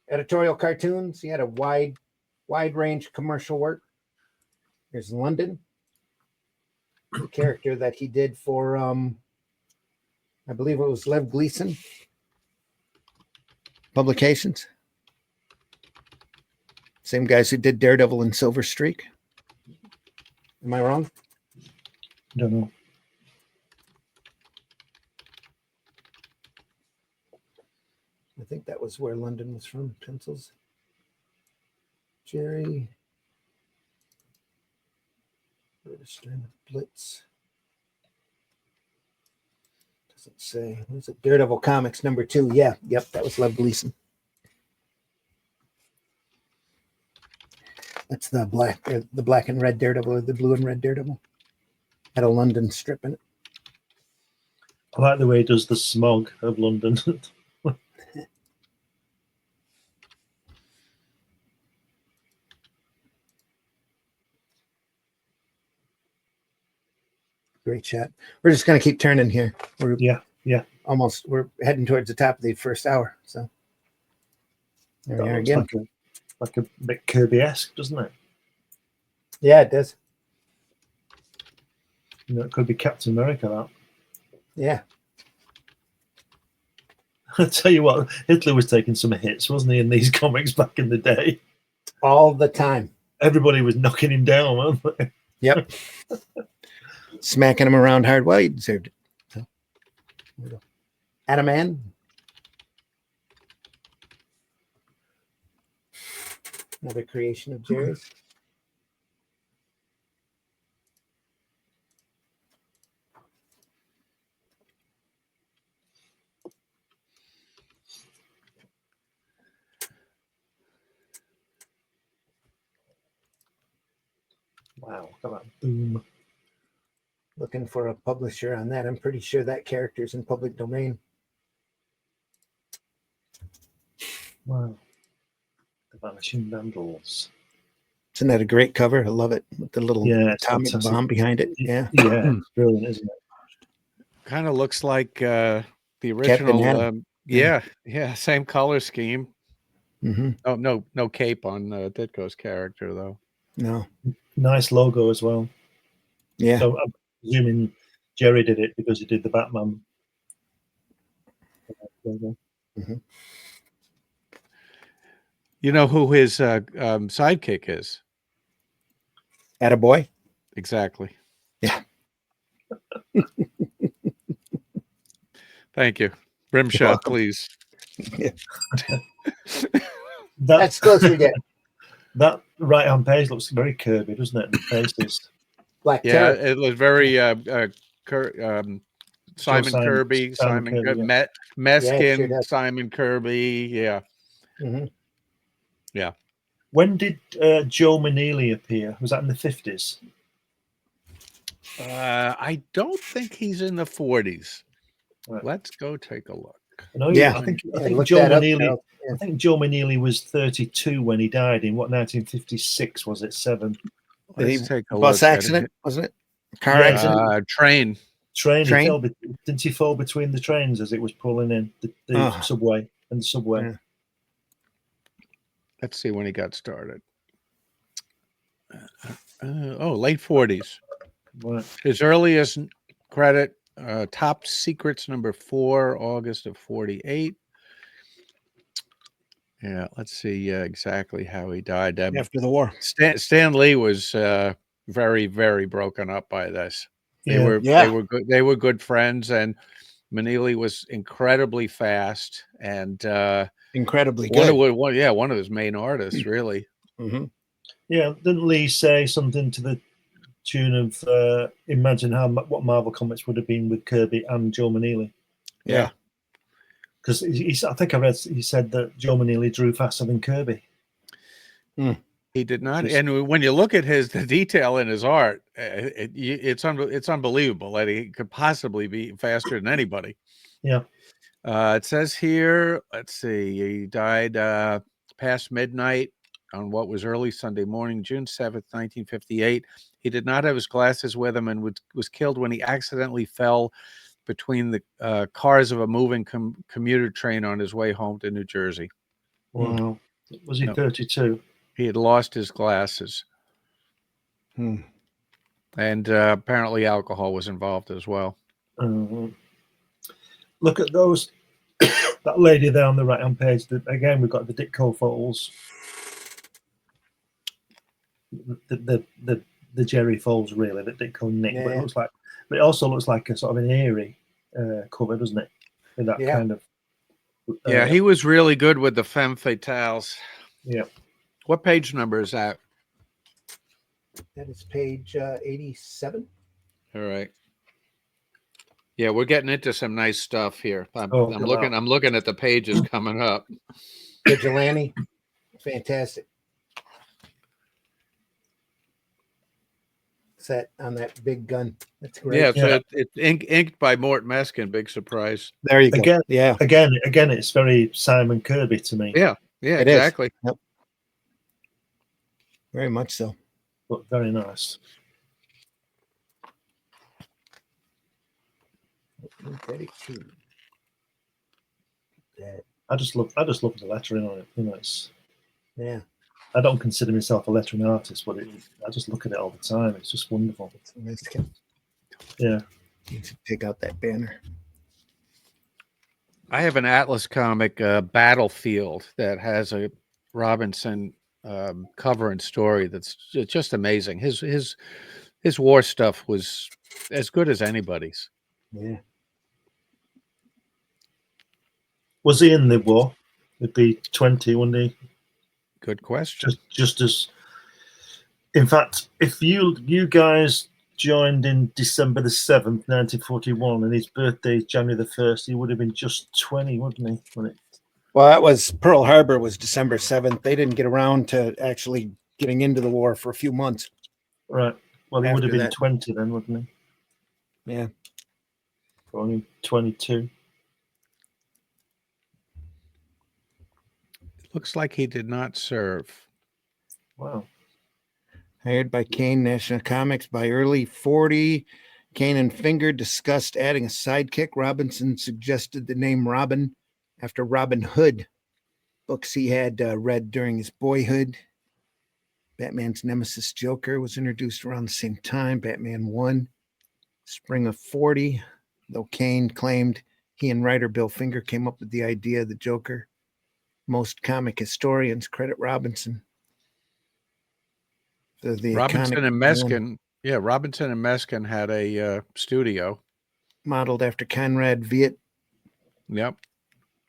Speaker 1: Editorial cartoons. He had a wide range commercial work. Here's London, the character that he did for I believe it was Lev Gleason Publications. Same guys who did Daredevil and Silver Streak. Am I wrong?
Speaker 4: Don't know.
Speaker 1: I think that was where London was from. Pencils. Jerry. Blitz. Doesn't say. Was it Daredevil Comics #2? Yeah. Yep. That was Lev Gleason. That's the black and red Daredevil, or the blue and red Daredevil. Had a London strip in it.
Speaker 4: I like the way he does the smog of London.
Speaker 1: Great chat. We're just going to keep turning here. We're heading towards the top of the first hour. So there we are again.
Speaker 4: Like a bit Kirby-esque, doesn't it?
Speaker 1: Yeah, it does.
Speaker 4: It could be Captain America, that.
Speaker 1: Yeah.
Speaker 4: I'll tell you what, Hitler was taking some hits, wasn't he, in these comics back in the day?
Speaker 1: All the time.
Speaker 4: Everybody was knocking him down, weren't they?
Speaker 1: Yep. Smacking him around hard. Well, he deserved it. So, there we go. Adaman. Another creation of Jerry's.
Speaker 4: Wow, look at that boom.
Speaker 1: Looking for a publisher on that. I'm pretty sure that character's in public domain.
Speaker 4: Wow. The Vanishing Vandals.
Speaker 1: Isn't that a great cover? I love it. With the little atomic bomb behind it. Yeah.
Speaker 4: Yeah, it's brilliant, isn't it?
Speaker 3: Kind of looks like the original. Yeah, same color scheme.
Speaker 1: Mm-hmm.
Speaker 3: Oh, no cape on Ditko's character, though.
Speaker 1: No.
Speaker 4: Nice logo as well.
Speaker 1: Yeah.
Speaker 4: So I'm presuming Jerry did it because he did the Batman logo.
Speaker 1: Mm-hmm.
Speaker 3: You know who his sidekick is?
Speaker 1: Attaboy?
Speaker 3: Exactly.
Speaker 1: Yeah.
Speaker 3: Thank you. Rimshot, please.
Speaker 1: Yeah.
Speaker 4: That's
Speaker 1: close we get.
Speaker 4: That right-hand page looks very Kirby, doesn't it? The faces.
Speaker 1: Black
Speaker 3: Yeah,
Speaker 1: Terror.
Speaker 3: it was very Simon Kirby,
Speaker 4: Simon Kirby, yeah.
Speaker 3: Meskin,
Speaker 1: sure does.
Speaker 3: Simon Kirby. Yeah.
Speaker 1: Mm-hmm.
Speaker 3: Yeah.
Speaker 4: When did Joe Maneely appear? Was that in the 50s?
Speaker 3: I don't think he's in the 40s.
Speaker 4: Right.
Speaker 3: Let's go take a look.
Speaker 1: Yeah.
Speaker 4: I think
Speaker 1: look
Speaker 4: Joe
Speaker 1: that up,
Speaker 4: Maneely.
Speaker 1: Charles. Yeah.
Speaker 4: I think Joe Maneely was 32 when he died in what 1956 was it? 7.
Speaker 3: Let's take a
Speaker 1: Bus
Speaker 3: look
Speaker 1: accident, wasn't it? Car
Speaker 4: Yeah,
Speaker 1: accident?
Speaker 3: Train.
Speaker 4: Train. He
Speaker 1: Train?
Speaker 4: fell. Didn't he fall between the trains as it was pulling in the subway and the subway?
Speaker 1: Yeah.
Speaker 3: Let's see when he got started. Late 40s.
Speaker 4: Right.
Speaker 3: His earliest credit, Top Secrets #4, August of 48. Yeah, let's see exactly how he died.
Speaker 1: After the war.
Speaker 3: Stan Lee was very, very broken up by this. They were good. They were good friends, and Maneely was incredibly fast and
Speaker 1: incredibly good.
Speaker 3: One of his main artists, really.
Speaker 1: Mm-hmm.
Speaker 4: Yeah, didn't Lee say something to the tune of imagine what Marvel Comics would have been with Kirby and Joe Maneely?
Speaker 1: Yeah.
Speaker 4: Because I think I read he said that Joe Maneely drew faster than Kirby.
Speaker 3: He did not, and when you look at the detail in his art, it's unbelievable that he could possibly be faster than anybody.
Speaker 4: Yeah.
Speaker 3: It says here, let's see, he died past midnight on what was early Sunday morning, June 7th, 1958. He did not have his glasses with him and was killed when he accidentally fell between the cars of a moving commuter train on his way home to New Jersey.
Speaker 4: Wow. Was he 32?
Speaker 3: He had lost his glasses. And apparently alcohol was involved as well.
Speaker 4: Look at those. That lady there on the right-hand page. Again, we've got the Ditko Falls. The Jerry Falls, really, that Ditko Nick. Yeah. But it also looks like a sort of an eerie cover, doesn't it? With that kind of.
Speaker 3: He was really good with the femme fatales.
Speaker 4: Yeah.
Speaker 3: What page number is that?
Speaker 1: That is page 87.
Speaker 3: All right. Yeah, we're getting into some nice stuff here. I'm looking at the pages coming up.
Speaker 1: Vigilante, fantastic. Set on that big gun. That's great.
Speaker 3: Yeah, it's inked by Mort Meskin. Big surprise.
Speaker 1: There you go.
Speaker 4: Again, it's very Simon Kirby to me.
Speaker 3: Yeah,
Speaker 1: it
Speaker 3: exactly.
Speaker 1: Is. Yep. Very much so.
Speaker 4: But very nice. I just love the lettering on it. You know,
Speaker 1: yeah.
Speaker 4: I don't consider myself a lettering artist, but I just look at it all the time. It's just wonderful. Yeah.
Speaker 1: You should take out that banner.
Speaker 3: I have an Atlas comic, Battlefield, that has a Robinson cover and story that's just amazing. His war stuff was as good as anybody's.
Speaker 1: Yeah.
Speaker 4: Was he in the war? It'd be 20, wouldn't he?
Speaker 3: Good question.
Speaker 4: Just as, in fact, if you guys joined in December the 7th, 1941, and his birthday is January the 1st, he would have been just 20, wouldn't he?
Speaker 1: Well, that was Pearl Harbor was December 7th. They didn't get around to actually getting into the war for a few months.
Speaker 4: Right. Well, he would have been 20 then, wouldn't
Speaker 1: he? Yeah.
Speaker 4: Only 22.
Speaker 3: Looks like he did not serve.
Speaker 4: Wow.
Speaker 1: Hired by Kane National Comics by early 40. Kane and Finger discussed adding a sidekick. Robinson suggested the name Robin after Robin Hood, books he had read during his boyhood. Batman's nemesis Joker was introduced around the same time. Batman 1, spring of 40, though Kane claimed he and writer Bill Finger came up with the idea of the Joker. Most comic historians credit Robinson.
Speaker 3: Robinson and Meskin. Yeah, Robinson and Meskin had a studio.
Speaker 1: Modeled after Conrad Viet.
Speaker 3: Yep.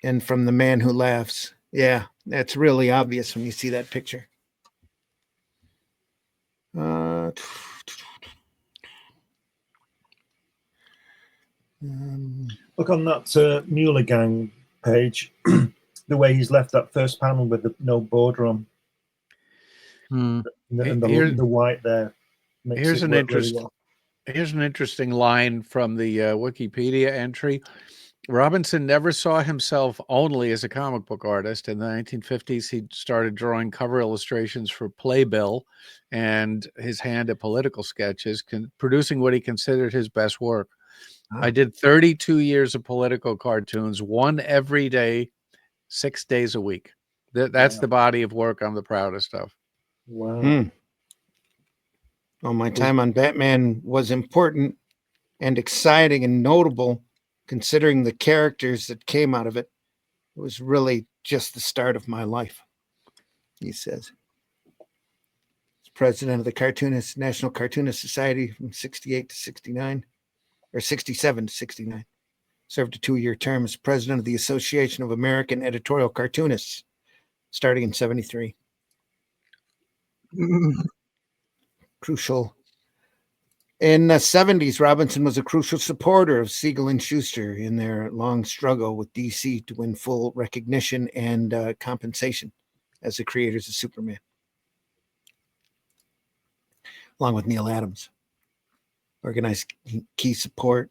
Speaker 1: And From the Man Who Laughs. Yeah, that's really obvious when you see that picture. Look
Speaker 4: on that Mueller Gang page, the way he's left that first panel with the no border on, and the white there.
Speaker 3: Here's an interesting line from the Wikipedia entry. Robinson never saw himself only as a comic book artist. In the 1950s, he started drawing cover illustrations for Playbill and his hand at political sketches, producing what he considered his best work. I did 32 years of political cartoons, one every day, 6 days a week. That's the body of work I'm the proudest of.
Speaker 4: Wow.
Speaker 1: Well, my time on Batman was important and exciting and notable, considering the characters that came out of it. It was really just the start of my life, he says. He's president of the National Cartoonist Society from 68 to 69, or 67 to 69. Served a 2-year term as president of the Association of American Editorial Cartoonists, starting in 73. Crucial. In the 70s, Robinson was a crucial supporter of Siegel and Schuster in their long struggle with DC to win full recognition and compensation as the creators of Superman, along with Neil Adams. Organized key support.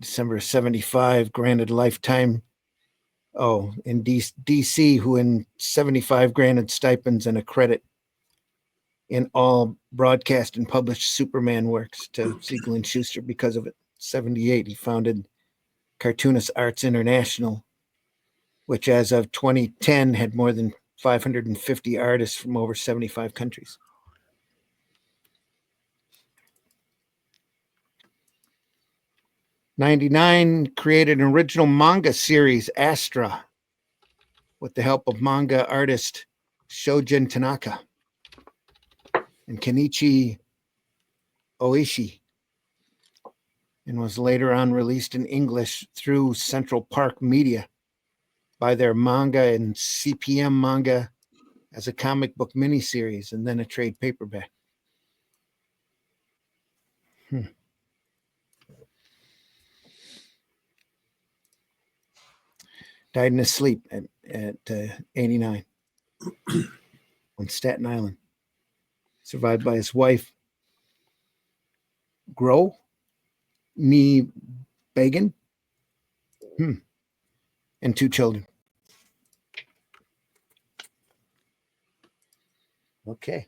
Speaker 1: December of 75, granted lifetime. In DC, who in 75 granted stipends and a credit in all broadcast and published Superman works to Siegel and Schuster because of it. 78, he founded Cartoonist Arts International, which as of 2010 had more than 550 artists from over 75 countries. '99, created an original manga series, Astra, with the help of manga artist Shojin Tanaka and Kenichi Oishi, and was later on released in English through Central Park Media by their manga and CPM manga as a comic book miniseries and then a trade paperback. Died in his sleep at 89 on Staten Island. Survived by his wife, Gro Nee Bagan, and 2 children. Okay.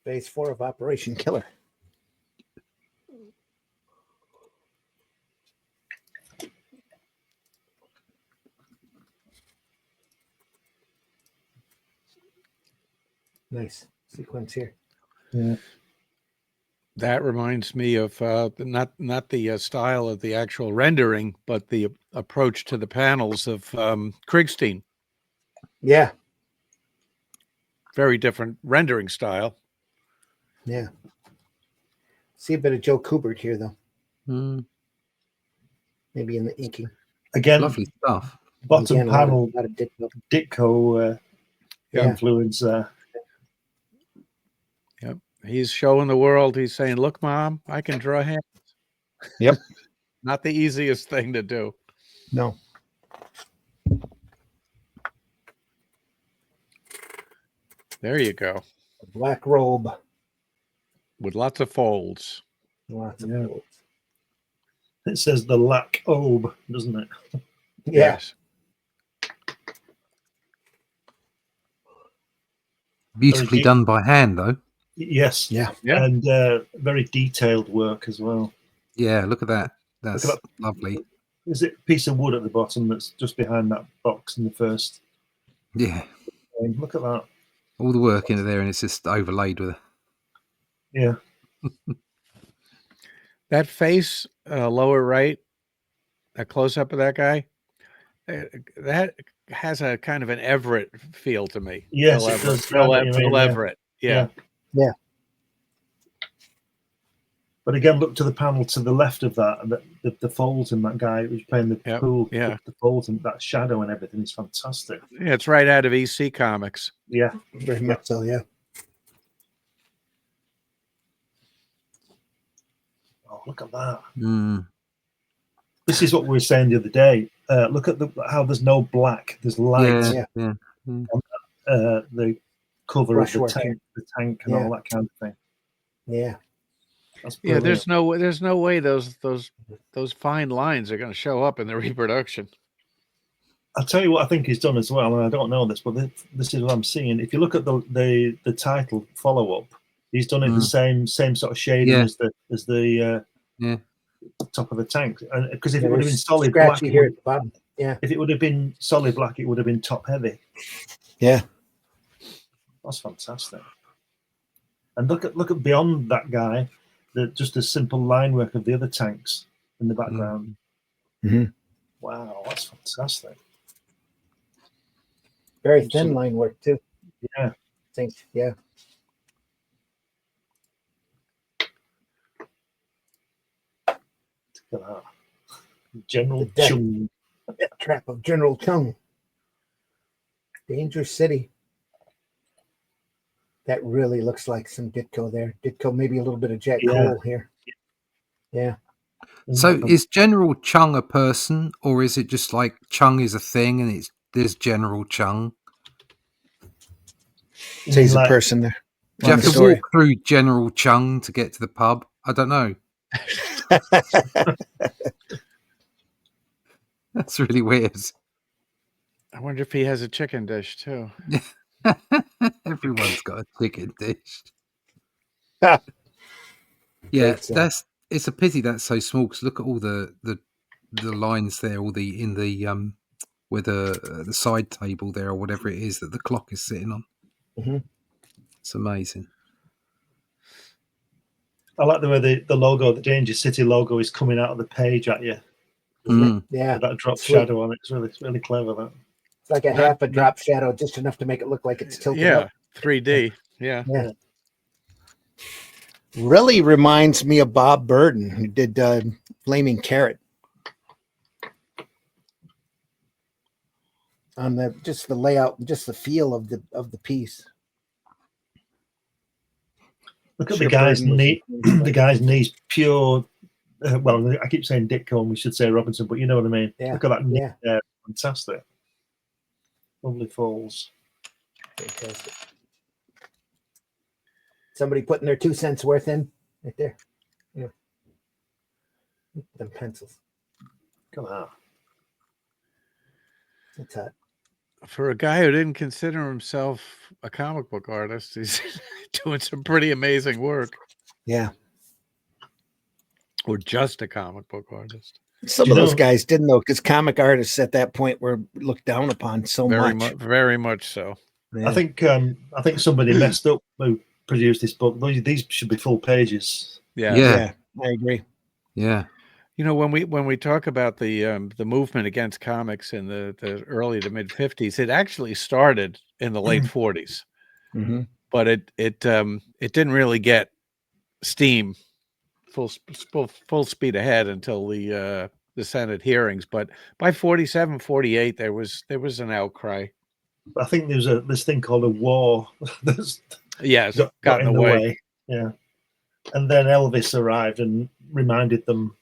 Speaker 1: Phase 4 of Operation Killer. Nice sequence here.
Speaker 4: Yeah.
Speaker 3: That reminds me of not the style of the actual rendering, but the approach to the panels of Krigstein.
Speaker 1: Yeah.
Speaker 3: Very different rendering style.
Speaker 1: Yeah. See a bit of Joe Kubert here, though. Maybe in the inking.
Speaker 4: Again,
Speaker 2: lovely stuff.
Speaker 4: Bottom
Speaker 1: Again,
Speaker 4: panel,
Speaker 1: a lot of
Speaker 4: Ditko influence there.
Speaker 3: Yep. He's showing the world. He's saying, look, Mom, I can draw hands.
Speaker 1: Yep.
Speaker 3: Not the easiest thing to do.
Speaker 1: No.
Speaker 3: There you go.
Speaker 1: A black robe.
Speaker 3: With lots of folds.
Speaker 1: Lots of folds.
Speaker 4: It says the lack obe, doesn't it?
Speaker 3: Yes.
Speaker 2: Beautifully done by hand, though.
Speaker 4: Yes.
Speaker 1: Yeah.
Speaker 4: And very detailed work as well.
Speaker 2: Yeah, look at that. That's lovely.
Speaker 4: is it a piece of wood at the bottom that's just behind that box in the first?
Speaker 2: Yeah.
Speaker 4: Look at that.
Speaker 2: All the work into there, and it's just overlaid with it.
Speaker 4: Yeah.
Speaker 3: That face, lower right, a close up of that guy, that has a kind of an Everett feel to me.
Speaker 4: Yes,
Speaker 3: Phil
Speaker 4: it does.
Speaker 3: Phil Everett. Yeah.
Speaker 4: But again, look to the panel to the left of that, the folds in that guy who's playing the pool.
Speaker 3: Yeah.
Speaker 4: The folds and that shadow and everything is fantastic.
Speaker 3: Yeah, it's right out of EC Comics.
Speaker 4: Yeah.
Speaker 1: Very much so, yeah.
Speaker 4: Oh, look at that.
Speaker 2: Mm.
Speaker 4: This is what we were saying the other day. Look at how there's no black. There's light.
Speaker 2: Yeah.
Speaker 4: The cover
Speaker 1: Brushwork.
Speaker 4: of the tank and all that kind of thing.
Speaker 1: Yeah.
Speaker 4: That's brilliant.
Speaker 3: There's no way those fine lines are going to show up in the reproduction.
Speaker 4: I'll tell you what I think he's done as well, and I don't know this, but this is what I'm seeing. If you look at the title follow up, he's done it the same sort of shading as the top of the tank. And because if it would have been solid black,
Speaker 1: here at the bottom. Yeah.
Speaker 4: If it would have been solid black, it would have been top heavy.
Speaker 1: Yeah.
Speaker 4: That's fantastic. And look at beyond that guy, just a simple line work of the other tanks in the background.
Speaker 1: Mm-hmm.
Speaker 4: Wow, that's fantastic.
Speaker 1: Very thin line work too.
Speaker 4: Yeah.
Speaker 1: Yeah.
Speaker 4: Look at that. General Chung.
Speaker 1: Trap of General Chung. Danger City. That really looks like some Ditko there. Ditko, maybe a little bit of Jack Cole here. Yeah.
Speaker 2: So is General Chung a person, or is it just like Chung is a thing and there's General Chung?
Speaker 1: So he's a person there.
Speaker 2: Do you have to walk through General Chung to get to the pub? I don't know. That's really weird.
Speaker 3: I wonder if he has a chicken dish too.
Speaker 2: Everyone's got a chicken dish. It's a pity that's so small, because look at all the lines there, all in the with the side table there or whatever it is that the clock is sitting on.
Speaker 1: Mm-hmm.
Speaker 2: It's amazing.
Speaker 4: I like the way the logo, the Danger City logo, is coming out of the page at you.
Speaker 1: Yeah,
Speaker 4: with that drop shadow on it. It's really clever. That
Speaker 1: it's like half a drop shadow, just enough to make it look like it's tilted up.
Speaker 3: 3D. Yeah.
Speaker 1: Really reminds me of Bob Burden, who did Flaming Carrot. On the layout, just the feel of the piece.
Speaker 4: Look at the guy's knee. The guy's knees pure. Well, I keep saying Ditko, and we should say Robinson, but you know what I mean.
Speaker 1: Yeah.
Speaker 4: Look at that knee there. Fantastic. Lovely falls.
Speaker 1: Fantastic. Somebody putting their 2 cents worth in right there. Yeah. Them pencils.
Speaker 4: Look at that.
Speaker 1: That's hot.
Speaker 3: For a guy who didn't consider himself a comic book artist, he's doing some pretty amazing work.
Speaker 1: Yeah.
Speaker 3: Or just a comic book artist.
Speaker 1: Some of those guys didn't, though, because comic artists at that point were looked down upon so much.
Speaker 3: Very much so.
Speaker 4: Yeah. I think somebody messed up who produced this book. These should be full pages.
Speaker 1: Yeah, I agree.
Speaker 2: Yeah.
Speaker 3: You know, when we talk about the movement against comics in the early to mid 50s, it actually started in the late 40s, but it didn't really get steam full speed ahead until the Senate hearings. But by 47, 48, there was an outcry.
Speaker 4: I think there was this thing called a war.
Speaker 3: got in the way.
Speaker 4: Yeah, and then Elvis arrived and reminded them.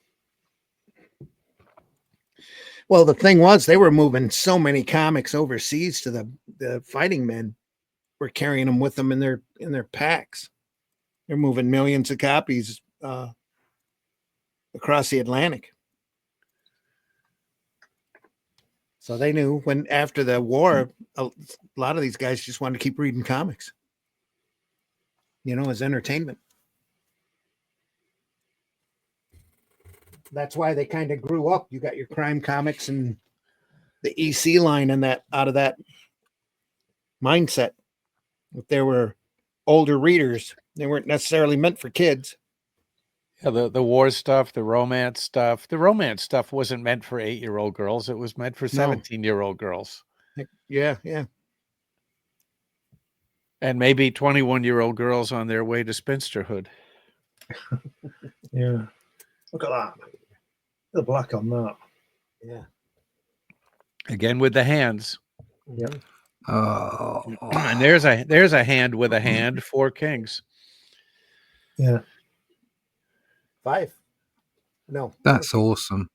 Speaker 1: Well, the thing was, they were moving so many comics overseas to the fighting men. Were carrying them with them in their packs. They're moving millions of copies across the Atlantic. So they knew when after the war, a lot of these guys just wanted to keep reading comics. As entertainment. that's why they kind of grew up. You got your Crime Comics and the EC line and that out of that mindset. If there were older readers, they weren't necessarily meant for kids.
Speaker 3: Yeah, the war stuff, the romance stuff. The romance stuff wasn't meant for 8-year-old girls. It was meant for 17-year-old girls.
Speaker 1: Yeah.
Speaker 3: And maybe 21-year-old girls on their way to spinsterhood.
Speaker 4: Yeah. Look at that. The black on that.
Speaker 1: Yeah.
Speaker 3: Again with the hands.
Speaker 4: Yep.
Speaker 3: And there's a hand with a hand, 4 kings.
Speaker 4: Yeah.
Speaker 1: 5. No.
Speaker 2: That's awesome.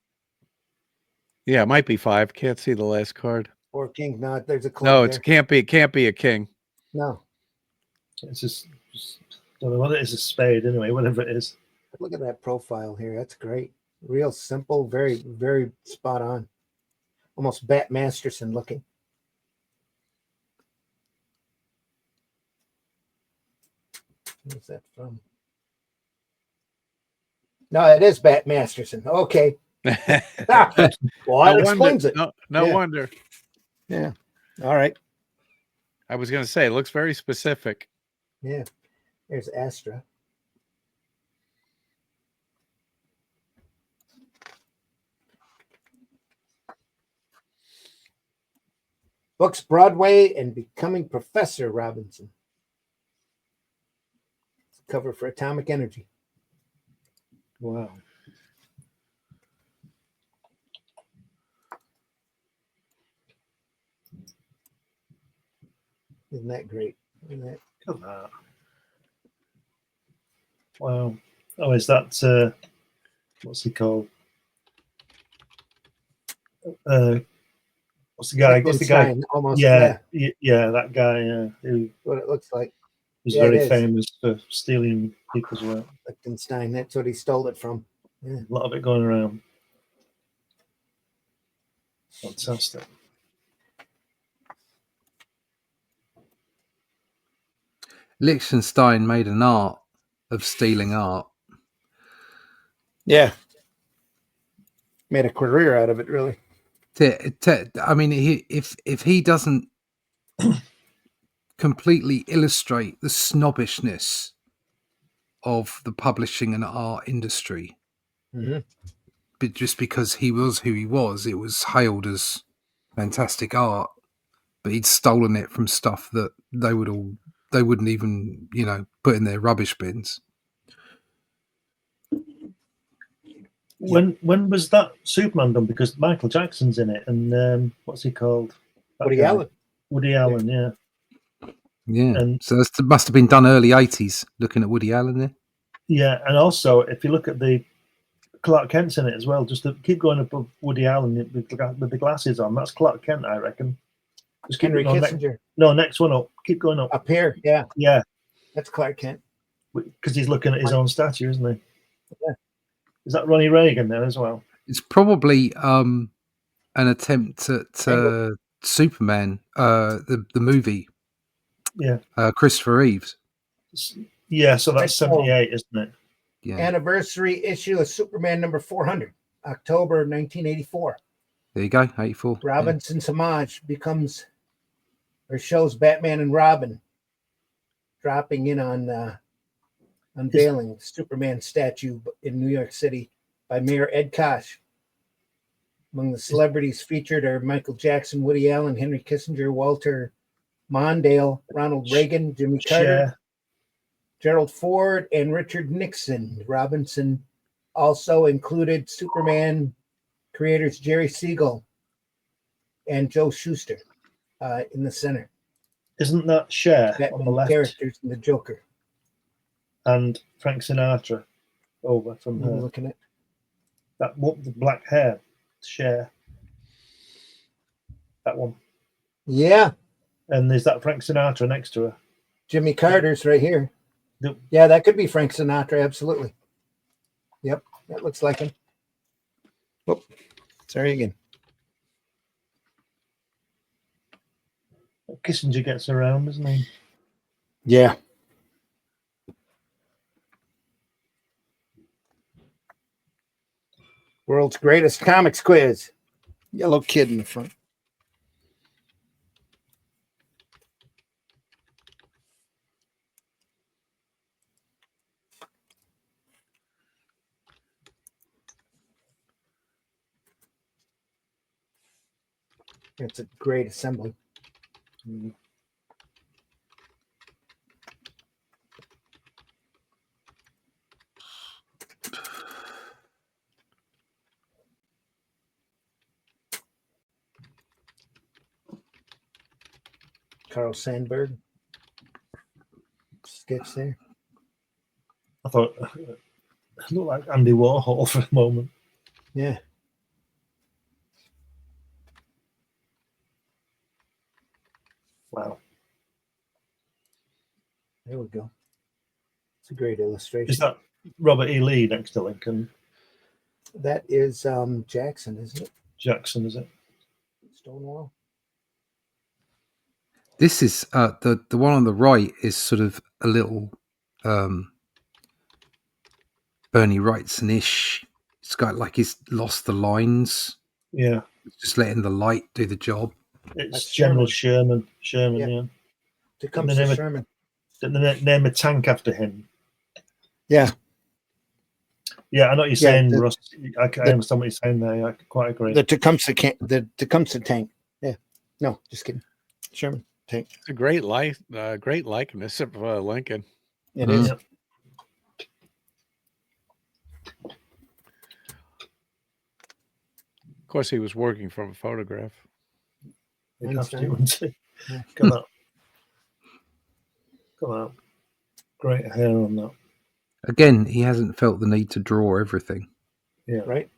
Speaker 3: Yeah, it might be 5. Can't see the last card.
Speaker 1: 4 kings. No, there's a club.
Speaker 3: No,
Speaker 1: there.
Speaker 3: it can't be a king.
Speaker 1: No.
Speaker 4: It's just don't know what it is, a spade anyway, whatever it is.
Speaker 1: Look at that profile here. That's great. Real simple, very, very spot on. Almost Bat Masterson looking. Where's that from? No, it is Bat Masterson. Okay. Well, that explains it.
Speaker 3: No wonder.
Speaker 1: Yeah. All right.
Speaker 3: I was going to say, it looks very specific.
Speaker 1: Yeah. There's Astra. Books Broadway and Becoming Professor Robinson. Cover for Atomic Energy.
Speaker 4: Wow.
Speaker 1: Isn't that great? Isn't that?
Speaker 4: Look at that. Wow. Oh, is that what's he called? What's the guy? What's the guy?
Speaker 1: Almost.
Speaker 4: Yeah, that guy who
Speaker 1: what it looks like.
Speaker 4: was very famous for stealing people's work.
Speaker 1: Liechtenstein. That's what he stole it from. Yeah.
Speaker 4: A lot of it going around. Fantastic.
Speaker 2: Liechtenstein made an art of stealing art.
Speaker 1: Yeah. Made a career out of it, really.
Speaker 2: I mean, if he doesn't completely illustrate the snobbishness of the publishing and art industry, but just because he was who he was, it was hailed as fantastic art, but he'd stolen it from stuff that they wouldn't even, put in their rubbish bins.
Speaker 4: When was that Superman done? Because Michael Jackson's in it, and what's he called?
Speaker 1: Woody Allen.
Speaker 4: Woody Allen, yeah.
Speaker 2: Yeah. And so that must have been done early 80s, looking at Woody Allen there.
Speaker 4: Yeah, and also if you look at the Clark Kent's in it as well, just to keep going above Woody Allen with the glasses on. That's Clark Kent, I reckon. Just keep
Speaker 1: Henry Kissinger.
Speaker 4: Next one up. Keep going up.
Speaker 1: Up here, yeah.
Speaker 4: Yeah.
Speaker 1: That's Clark Kent.
Speaker 4: Because he's looking at his own statue, isn't he? Yeah. Is that Ronnie Reagan there as well?
Speaker 2: It's probably an attempt at Superman, the movie.
Speaker 4: Yeah.
Speaker 2: Christopher Reeves.
Speaker 4: Yeah, so that's 78, isn't it?
Speaker 1: Yeah. Anniversary issue of Superman number 400, October 1984.
Speaker 2: There you go, 84.
Speaker 1: Robinson's homage shows Batman and Robin dropping in on unveiling Superman statue in New York City by Mayor Ed Koch. Among the celebrities featured are Michael Jackson, Woody Allen, Henry Kissinger, Walter Mondale, Ronald Reagan, Jimmy Carter, Gerald Ford, and Richard Nixon. Robinson also included Superman creators Jerry Siegel and Joe Shuster in the center.
Speaker 4: Isn't that Cher on the left?
Speaker 1: Characters in the Joker.
Speaker 4: And Frank Sinatra over from her.
Speaker 1: Looking at
Speaker 4: that, the black hair, Cher. That one.
Speaker 1: Yeah.
Speaker 4: And there's that Frank Sinatra next to her.
Speaker 1: Jimmy Carter's right here. Yeah, that could be Frank Sinatra, absolutely. Yep, that looks like him. Oh, sorry again.
Speaker 4: Kissinger gets around, doesn't he?
Speaker 1: Yeah. World's greatest comics quiz. Yellow kid in the front. It's a great assembly. Carl Sandburg. Sketch there.
Speaker 4: I thought it looked like Andy Warhol for a moment.
Speaker 1: Yeah.
Speaker 4: Wow.
Speaker 1: There we go. It's a great illustration.
Speaker 4: Is that Robert E. Lee next to Lincoln?
Speaker 1: That is Jackson, isn't it?
Speaker 4: Jackson, is it?
Speaker 1: Stonewall.
Speaker 2: This is the one on the right is sort of a little Bernie Wrightson-ish. It's got like he's lost the lines.
Speaker 4: Yeah.
Speaker 2: Just letting the light do the job.
Speaker 4: It's
Speaker 1: That's
Speaker 4: General Sherman.
Speaker 1: Yeah.
Speaker 4: Yeah.
Speaker 1: Tecumseh Sherman.
Speaker 4: Didn't they name a tank after him?
Speaker 1: Yeah.
Speaker 4: Yeah, I know what you're saying, Russ. I understand what you're saying there. I quite agree.
Speaker 1: The Tecumseh tank. Yeah. No, just kidding. Sherman tank.
Speaker 3: It's a great likeness of Lincoln.
Speaker 1: It is.
Speaker 4: Yeah.
Speaker 3: Of course, he was working from a photograph.
Speaker 4: You'd have to, wouldn't you?
Speaker 1: Yeah.
Speaker 4: Got that. Great hair on that.
Speaker 2: Again, he hasn't felt the need to draw everything.
Speaker 4: Yeah.
Speaker 1: Right.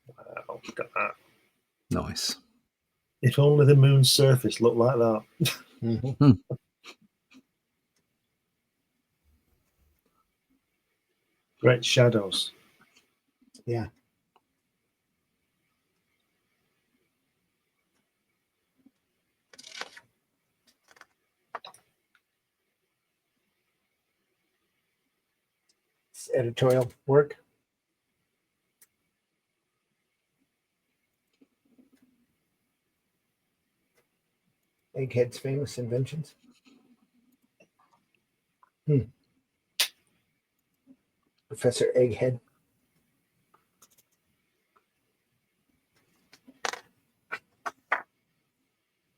Speaker 4: Wow, look at that.
Speaker 2: Nice.
Speaker 4: If only the moon's surface looked like that.
Speaker 1: Mm-hmm.
Speaker 4: Great shadows.
Speaker 1: Yeah. It's editorial work. Egghead's famous inventions. Professor Egghead.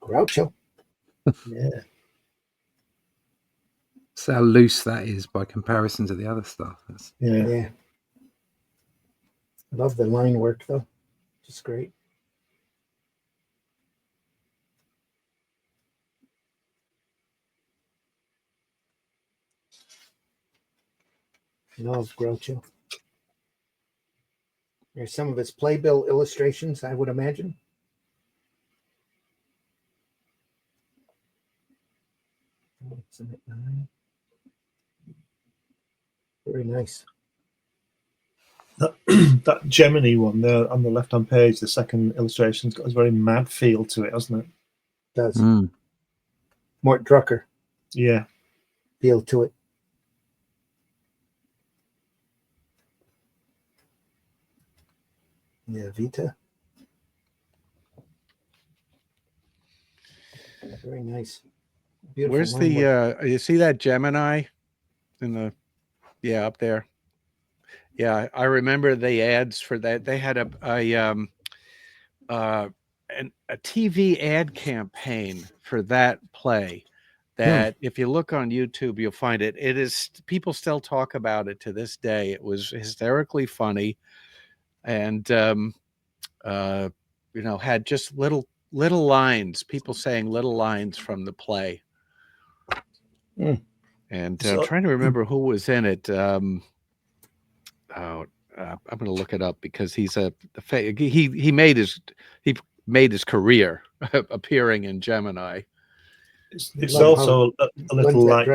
Speaker 1: Groucho.
Speaker 4: Yeah.
Speaker 2: So how loose that is by comparison to the other stuff.
Speaker 1: Yeah. Love the line work though. Just great. Love Groucho. There's some of his playbill illustrations, I would imagine. Very nice.
Speaker 4: That Gemini one there on the left-hand page, the second illustration's got a very mad feel to it, hasn't it?
Speaker 1: Does. Mort Drucker.
Speaker 4: Yeah.
Speaker 1: Feel to it. Yeah, Vita. Very nice. Beautiful.
Speaker 3: Where's you see that Gemini in the, up there. Yeah, I remember the ads for that. They had a TV ad campaign for that play that if you look on YouTube, you'll find it. It is, people still talk about it to this day. It was hysterically funny and had just little lines, people saying little lines from the play. And I'm trying to remember who was in it. I'm going to look it up because he made his career appearing in Gemini.
Speaker 4: It's also a little like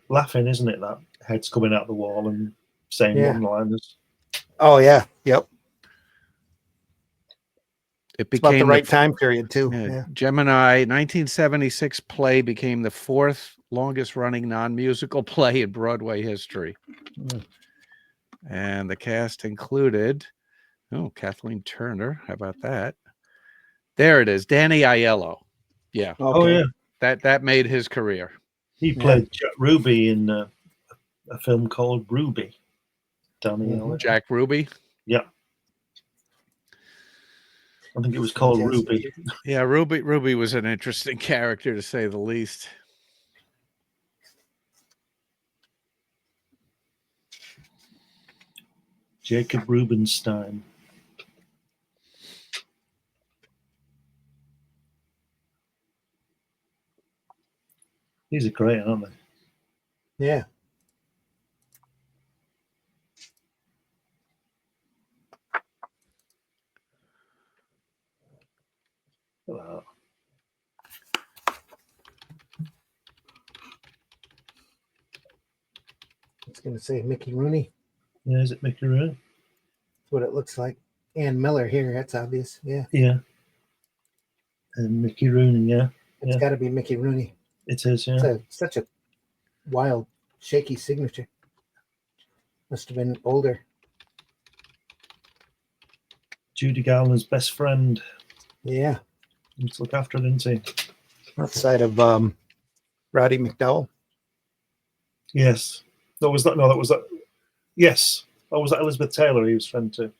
Speaker 4: laughing, isn't it? That head's coming out the wall and saying one-liners.
Speaker 1: Oh yeah, yep.
Speaker 3: It became
Speaker 1: about the right time period too.
Speaker 3: Gemini 1976 play became the fourth longest running non-musical play in Broadway history. And the cast included, Kathleen Turner. How about that? There it is. Danny Aiello. Yeah.
Speaker 4: Okay. Oh, yeah.
Speaker 3: That made his career.
Speaker 4: He played Jack Ruby in a film called Ruby. Danny Aiello.
Speaker 3: Jack Ruby?
Speaker 4: Yeah. I think it was called Ruby.
Speaker 3: Yeah, Ruby was an interesting character, to say the least.
Speaker 4: Jacob Rubenstein. These are great, aren't they?
Speaker 1: Yeah.
Speaker 4: Wow.
Speaker 1: I was going to say Mickey Rooney.
Speaker 4: Yeah, is it Mickey Rooney?
Speaker 1: That's what it looks like. Ann Miller here, that's obvious. Yeah.
Speaker 4: Yeah. And Mickey Rooney, yeah.
Speaker 1: It's got to be Mickey Rooney.
Speaker 4: It is, yeah.
Speaker 1: It's such a wild, shaky signature. Must have been older.
Speaker 4: Judy Garland's best friend.
Speaker 1: Yeah.
Speaker 4: He used to look after her, didn't he?
Speaker 1: Outside of Roddy McDowell.
Speaker 4: Yes. That was that. Yes. That was Elizabeth Taylor he was friend to.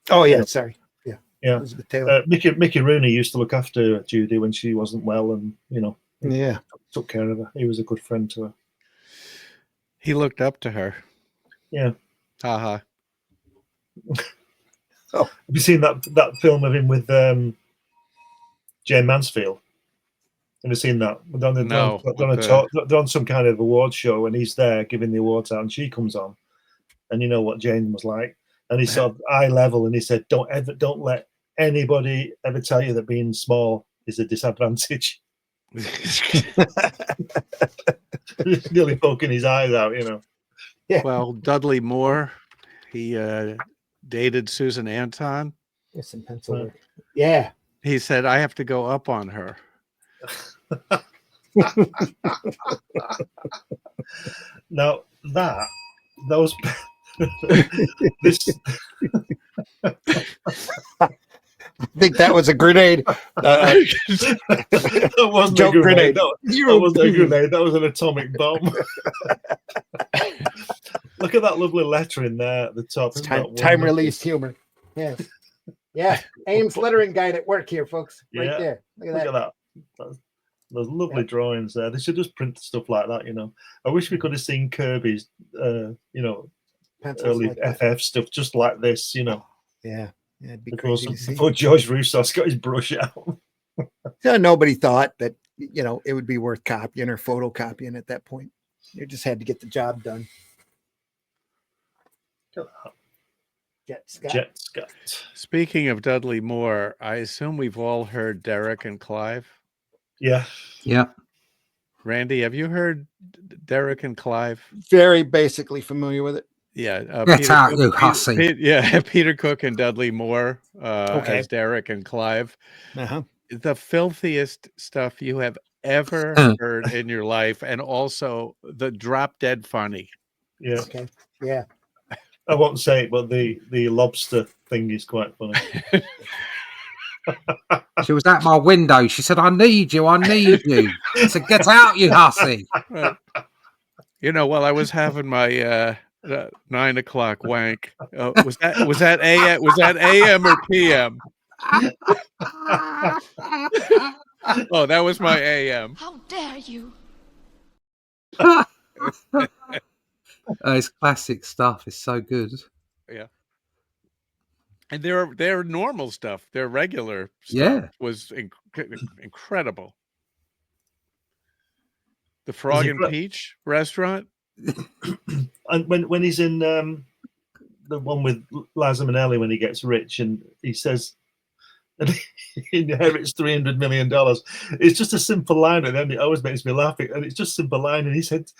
Speaker 1: Oh, yeah. Sorry. Yeah.
Speaker 4: Yeah.
Speaker 1: Elizabeth Taylor.
Speaker 4: Mickey Rooney used to look after Judy when she wasn't well and,
Speaker 1: yeah,
Speaker 4: took care of her. He was a good friend to her.
Speaker 3: He looked up to her.
Speaker 4: Yeah.
Speaker 3: Haha.
Speaker 4: Have you seen that film of him with Jane Mansfield? Have you seen that?
Speaker 3: No.
Speaker 4: They're on some kind of award show and he's there giving the awards out and she comes on. And you know what Jane was like? And he's sort of eye level and he said, don't let anybody ever tell you that being small is a disadvantage. Nearly poking his eyes out,
Speaker 1: Yeah.
Speaker 3: Well, Dudley Moore, he dated Susan Anton.
Speaker 1: Yes, in Pennsylvania. Yeah.
Speaker 3: He said, I have to go up on her.
Speaker 4: Now those this
Speaker 1: I think that was a grenade.
Speaker 4: That wasn't a grenade. That wasn't a grenade. That was an atomic bomb. Look at that lovely letter in there at the top.
Speaker 1: Time released humor. Yes. Yeah. Ames lettering guide at work here, folks. Right there. Look at that.
Speaker 4: Those lovely drawings there. They should just print stuff like that, I wish we could have seen Kirby's, early like FF stuff just like this,
Speaker 1: Yeah. Yeah, it'd be crazy to see.
Speaker 4: Before George Roussos got his brush out.
Speaker 1: So nobody thought that, it would be worth copying or photocopying at that point. You just had to get the job done. Jet Scott.
Speaker 3: Speaking of Dudley Moore, I assume we've all heard Derek and Clive.
Speaker 4: Yeah.
Speaker 2: Yeah.
Speaker 3: Randy, have you heard Derek and Clive?
Speaker 1: Very basically familiar with it.
Speaker 3: Yeah.
Speaker 2: Peter
Speaker 3: Cook and Dudley Moore as Derek and Clive.
Speaker 1: Uh-huh.
Speaker 3: The filthiest stuff you have ever heard in your life, and also the drop dead funny.
Speaker 4: Yeah.
Speaker 1: Okay. Yeah.
Speaker 4: I won't say it, but the lobster thing is quite funny.
Speaker 2: She was at my window. She said, I need you. I said, get out, you hussy.
Speaker 3: While I was having my 9 o'clock wank, was that AM or PM? Oh, that was my AM.
Speaker 7: How dare you?
Speaker 2: It's classic stuff. It's so good.
Speaker 3: Yeah. And their normal stuff, their regular stuff was incredible. The Frog and Peach restaurant.
Speaker 4: And when he's in the one with Liza Minnelli, when he gets rich and he says, and he inherits $300 million. It's just a simple line, and then it always makes me laugh. And it's just a simple line. And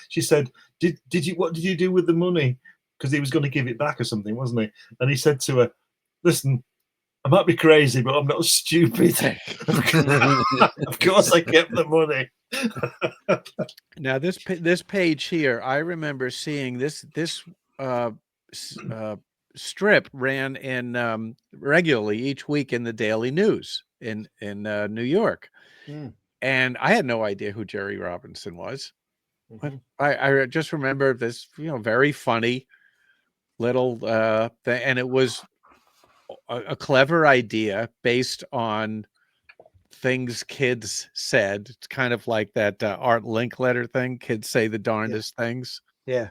Speaker 4: she said, what did you do with the money? Because he was going to give it back or something, wasn't he? And he said to her, listen, I might be crazy, but I'm not stupid. Of course I kept the money.
Speaker 3: Now this page here, I remember seeing this strip ran in regularly each week in the Daily News in New York, and I had no idea who Jerry Robinson was. I just remember this, very funny little thing, and it was a clever idea based on things kids said. It's kind of like that Art Linkletter thing. Kids say the darndest things.
Speaker 1: Yeah.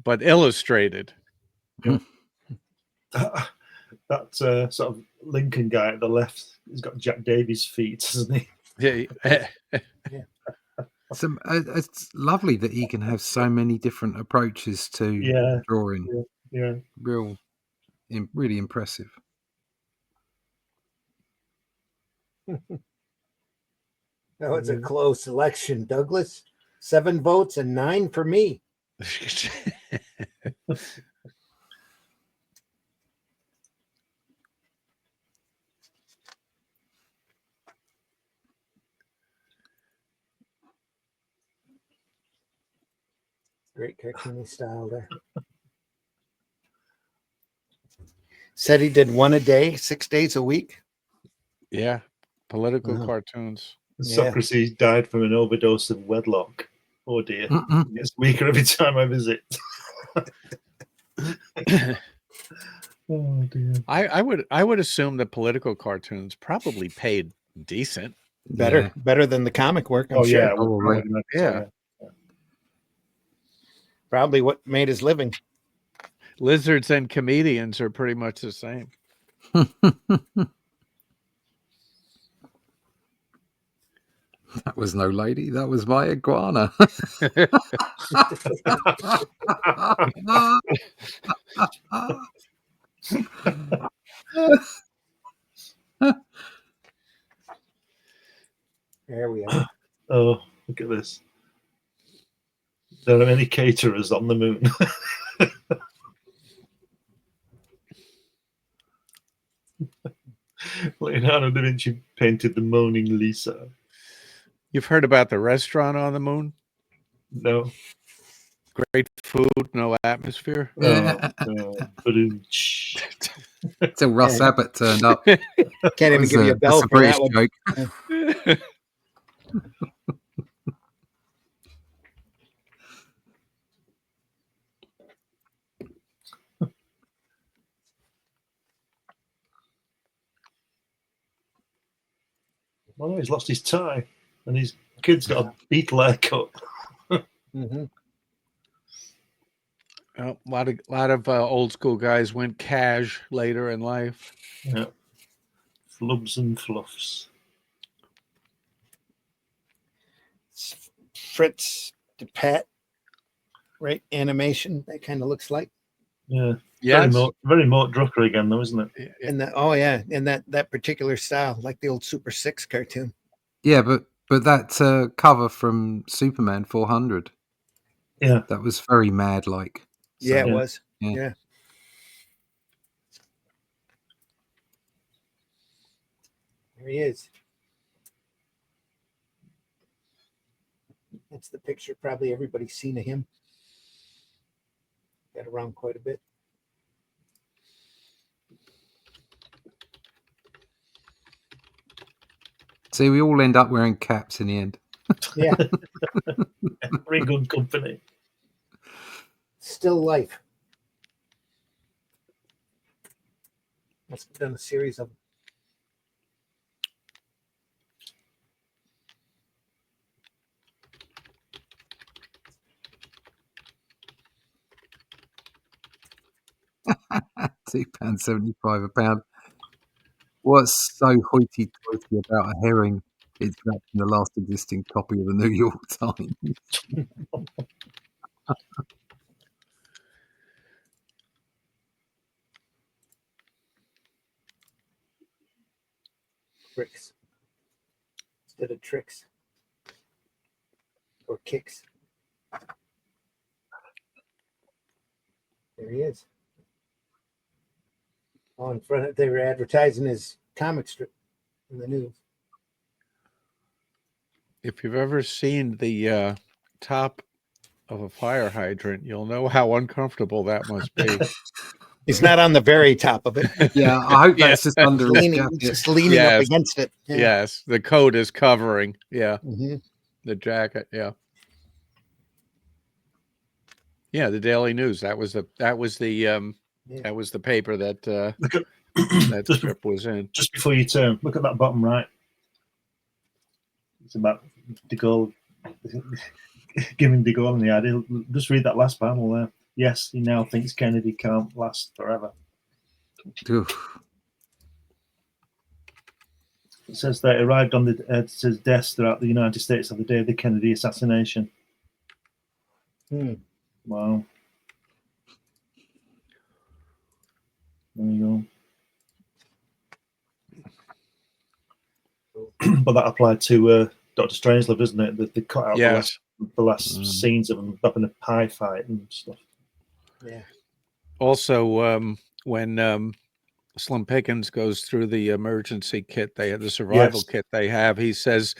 Speaker 3: But illustrated.
Speaker 4: Yeah. That sort of Lincoln guy at the left, he's got Jack Davies' feet, hasn't he?
Speaker 3: Yeah.
Speaker 2: It's lovely that he can have so many different approaches to drawing.
Speaker 4: Yeah.
Speaker 2: Really impressive.
Speaker 1: That was a close election, Douglas. 7 votes and 9 for me. Great cartoony style there. Said he did 1 a day, 6 days a week.
Speaker 3: Yeah. Political cartoons.
Speaker 4: Socrates died from an overdose of wedlock. Oh dear. It gets weaker every time I visit. Oh dear.
Speaker 3: I would assume that political cartoons probably paid decent.
Speaker 1: Better than the comic work, I'm sure.
Speaker 3: Yeah.
Speaker 1: Probably what made his living.
Speaker 3: Lizards and comedians are pretty much the same.
Speaker 2: That was no lady. That was my iguana.
Speaker 1: There we are.
Speaker 4: Oh, look at this. There are many caterers on the moon. Leonardo da Vinci painted the Moaning Lisa.
Speaker 3: You've heard about the restaurant on the moon?
Speaker 4: No.
Speaker 3: Great food, no atmosphere.
Speaker 2: Till Russ Abbott turned up.
Speaker 1: Can't even give you a bell
Speaker 2: that's a
Speaker 1: for
Speaker 2: British
Speaker 1: that one.
Speaker 2: joke.
Speaker 4: Well, he's lost his tie, and his kid's got a beetle haircut.
Speaker 3: A lot of old school guys went cash later in life.
Speaker 4: Yeah. Flubs and fluffs.
Speaker 1: Fritz de Pat, right? Animation, that kind of looks like.
Speaker 4: Yeah.
Speaker 3: Yes.
Speaker 4: Very Mort Drucker again, though, isn't it?
Speaker 1: And in that particular style, like the old Super 6 cartoon.
Speaker 2: Yeah, but that cover from Superman 400.
Speaker 4: Yeah.
Speaker 2: That was very mad like.
Speaker 1: So, yeah, it was. Yeah. There he is. That's the picture probably everybody's seen of him. Got around quite a bit.
Speaker 2: See, we all end up wearing caps in the end.
Speaker 1: Yeah.
Speaker 4: Very good company.
Speaker 1: Still life. Must have done a series of them.
Speaker 2: £2.75 a pound. What's so hoity-toity about a herring? It's wrapped in the last existing copy of the New York Times.
Speaker 1: Bricks instead of tricks or kicks. There he is. Oh, in front of, they were advertising his comic strip in the news.
Speaker 3: If you've ever seen the top of a fire hydrant, you'll know how uncomfortable that must be.
Speaker 1: He's not on the very top of it.
Speaker 2: Yeah, I hope
Speaker 3: Yeah.
Speaker 2: that's just under his
Speaker 1: Leaning,
Speaker 2: jacket.
Speaker 1: just leaning
Speaker 3: Yes.
Speaker 1: up against it. Yeah.
Speaker 3: Yes, the coat is covering. Yeah,
Speaker 1: Mhm.
Speaker 3: the jacket. Yeah, yeah. The Daily News. That was the paper that
Speaker 4: Look at
Speaker 3: that strip was in.
Speaker 4: just before you turn. Look at that bottom right. It's about De Gaulle giving De Gaulle the idea. Just read that last panel there. Yes, he now thinks Kennedy can't last forever.
Speaker 2: Oof.
Speaker 4: It says that it arrived on his desk throughout the United States on the day of the Kennedy assassination. Wow. There you go. But that applied to Dr. Strangelove, doesn't it? They cut out
Speaker 3: Yes.
Speaker 4: the last scenes of him up in a pie fight and stuff.
Speaker 1: Yeah.
Speaker 3: Also, when Slim Pickens goes through the emergency kit, the survival kit they have, he says,